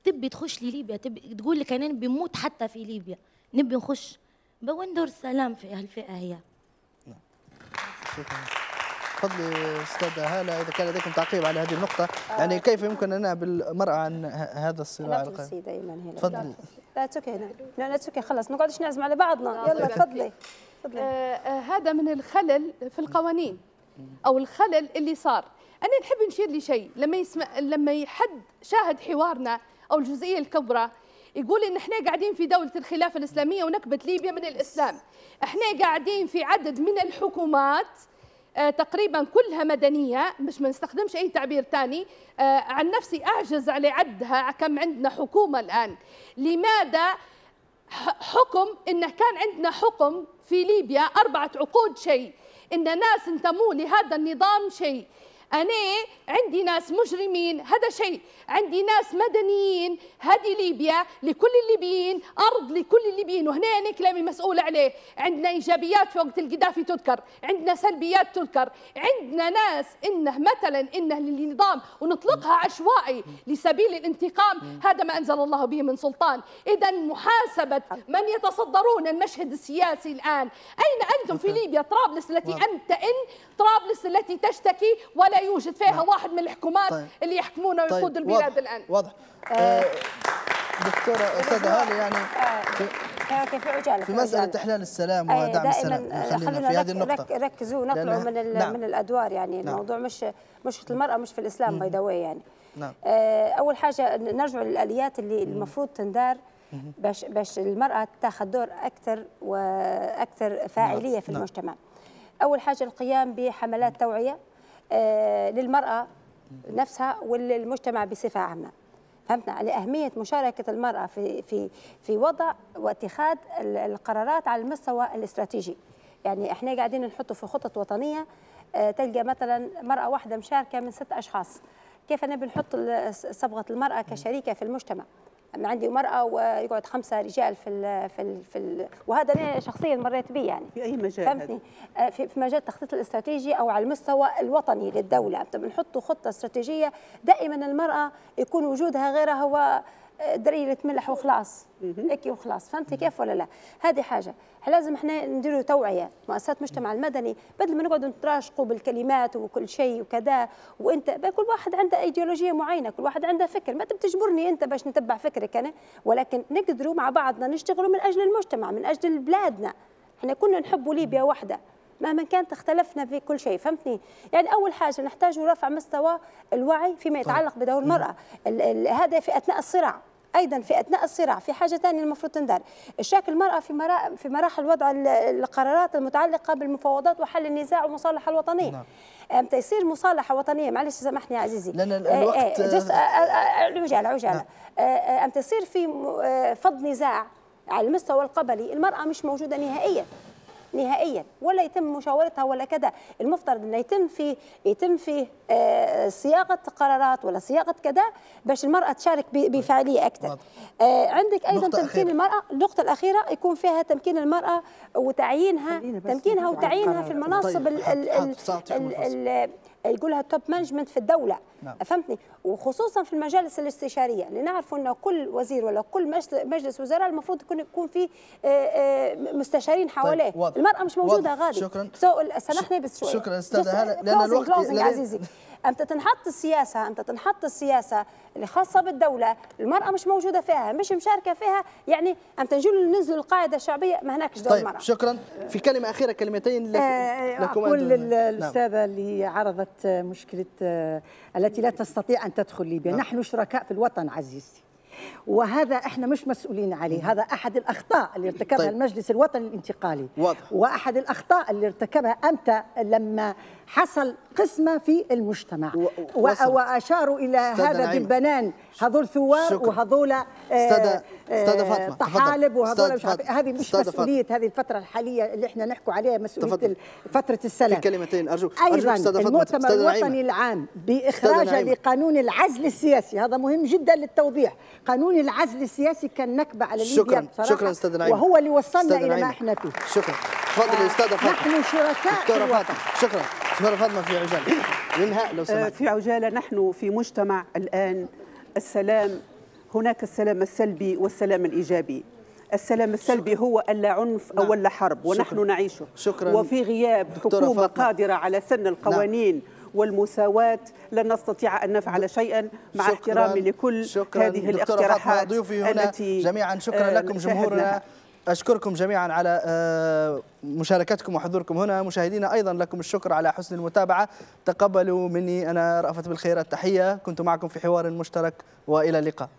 تبي تخش لليبيا، تبي تقول لك أنا بموت حتى في ليبيا، نبي نخش. وين دور السلام في هالفئة هي؟
شكرا. تفضلي أستاذة هالة، إذا كان لديكم تعقيب على هذه النقطة، يعني كيف يمكن أن ننهى المرأة عن هذا الصراع
القائم؟ دائما هنا.
تفضلي.
لا تسكي هنا، لا تسكي، خلص نقعدش نعزم على بعضنا. يلا تفضلي.
هذا من الخلل في القوانين أو الخلل اللي صار. أنا نحب نشير لشيء، لما حد شاهد حوارنا أو الجزئية الكبرى يقول إن إحنا قاعدين في دولة الخلافة الإسلامية ونكبة ليبيا من الإسلام. إحنا قاعدين في عدد من الحكومات تقريبا كلها مدنية، مش ما نستخدمش أي تعبير ثاني. عن نفسي أعجز على عدها كم عندنا حكومة الآن. لماذا حكم إنه كان عندنا حكم في ليبيا 4 عقود شيء، إن ناس انتموا لهذا النظام شيء، أنا عندي ناس مجرمين هذا شيء، عندي ناس مدنيين، هذه ليبيا لكل الليبيين، أرض لكل الليبيين، وهنا أنا كلامي مسؤول عليه. عندنا إيجابيات في وقت القذافي تذكر، عندنا سلبيات تذكر، عندنا ناس إنه مثلا إنه للنظام ونطلقها عشوائي لسبيل الانتقام، هذا ما أنزل الله به من سلطان. إذا محاسبة من يتصدرون المشهد السياسي الآن. أين أنتم في ليبيا؟ طرابلس التي طرابلس التي تشتكي ولا يوجد فيها واحد من الحكومات اللي يحكمون ويقود البلاد الآن.
واضح. دكتورة أستاذة هالة، يعني في مسألة إحلال السلام ودعم السلام، خلينا في هذه النقطة
ركزوا ونطلعوا من الأدوار. يعني الموضوع مش المرأة مش في الإسلام باي ذا واي. يعني أول حاجة نرجع للآليات اللي المفروض تندار باش المرأة تاخذ دور أكثر وأكثر فاعلية في المجتمع. أول حاجة القيام بحملات توعية للمرأة نفسها وللمجتمع بصفة عامة. فهمتنا على أهمية مشاركة المرأة في وضع واتخاذ القرارات على المستوى الاستراتيجي. يعني احنا قاعدين نحطه في خطط وطنية، تلقى مثلا مرأة واحدة مشاركة من 6 أشخاص. كيف أنا بنحط صبغة المرأة كشريكة في المجتمع؟ أنا عندي مرأة ويقعد 5 رجال وهذا أنا شخصيا مريت به. يعني
في أي مجال؟
فهمتني؟ في مجال التخطيط الاستراتيجي أو على المستوى الوطني للدولة. بنحط خطة استراتيجية، دائما المرأة يكون وجودها غيرها هو دريلة ملح وخلاص، هيك وخلاص. فهمتي كيف ولا لا؟ هذه حاجة لازم احنا نديروا توعية، مؤسسات المجتمع المدني، بدل ما نقعدوا نتراشقوا بالكلمات وكل شيء وكذا. وانت كل واحد عنده ايديولوجية معينة، كل واحد عنده فكر، ما تجبرني انت باش نتبع فكرك انا، ولكن نقدروا مع بعضنا نشتغلوا من اجل المجتمع، من اجل بلادنا. احنا كنا نحبوا ليبيا واحدة مهما كانت اختلفنا في كل شيء. فهمتني؟ يعني اول حاجة نحتاج رفع مستوى الوعي فيما يتعلق بدور المرأة. هذا في اثناء الصراع. ايضا في اثناء الصراع في حاجه ثانيه المفروض تندار، اشراك المراه في مراحل وضع القرارات المتعلقه بالمفاوضات وحل النزاع والمصالحه الوطنيه. امتى يصير مصالحه وطنيه، معلش سامحني يا عزيزي
لان الوقت
عجاله امتى يصير في فض نزاع على المستوى القبلي، المراه مش موجوده نهائيا ولا يتم مشاورتها ولا كذا. المفترض انه يتم في صياغه قرارات ولا صياغه كذا باش المراه تشارك بفعاليه اكثر. عندك ايضا تمكين المراه. النقطه الاخيره يكون فيها تمكين المراه وتعيينها، وتعيينها في المناصب يقولها التوب مانجمنت في الدوله.
نعم.
فهمتني؟ وخصوصا في المجالس الاستشاريه اللي نعرفوا انه كل وزير ولا كل مجلس وزراء المفروض يكون في مستشارين حواليه.
طيب
المراه مش موجوده غادي.
شكرا.
سامحني بس شويه.
شكرا استاذه هلا لان الوقت
عزيزي. أنت تنحط السياسة اللي خاصة بالدولة، المرأة مش موجودة فيها، مش مشاركة فيها، يعني أنت ننزلوا القاعدة الشعبية ما هناكش دور المرأة.
طيب شكرا. في كلمة أخيرة كلمتين لكم
أقول للأستاذة اللي عرضت مشكلة التي لا تستطيع أن تدخل ليبيا، نحن شركاء في الوطن عزيزتي، وهذا احنا مش مسؤولين عليه. هذا احد الاخطاء اللي ارتكبها
طيب.
المجلس الوطني الانتقالي.
واضح.
واحد الاخطاء اللي ارتكبها امتى لما حصل قسمه في المجتمع واشاروا الى هذا بالبنان، هذول ثوار وهذول
فاطمه
طحالب وهذول مش عارف. هذه مش مسؤوليه هذه الفتره الحاليه اللي احنا نحكوا عليها، مسؤوليه فتره السلام.
في كلمتين ارجوك.
ايضا المؤتمر الوطني العام باخراجه لقانون العزل السياسي، هذا مهم جدا للتوضيح. قانون العزل السياسي كان نكبه على ليبيا بصراحه.
شكرا استاذ نعيم.
وهو اللي وصلنا الى ما احنا فيه.
شكرا. تفضلي استاذه فاطمه.
نحن شركاء
دكتوره فاطمه. شكرا. دكتوره فاطمه في عجاله. ينهى لو سمحت.
في عجاله. نحن في مجتمع الان السلام، هناك السلام السلبي والسلام الايجابي. السلام السلبي هو اللا عنف او اللا حرب، ونحن نعيشه.
شكرا.
وفي غياب حكومه قادره على سن القوانين والمساواة لن نستطيع أن نفعل شيئا، مع احترامي لكل هذه الاقتراحات
التي جميعا. شكرا لكم جمهورنا، أشكركم جميعا على مشاركتكم وحضوركم هنا. مشاهدينا أيضا لكم الشكر على حسن المتابعة. تقبلوا مني أنا رأفت بالخير التحية، كنت معكم في حوار مشترك وإلى اللقاء.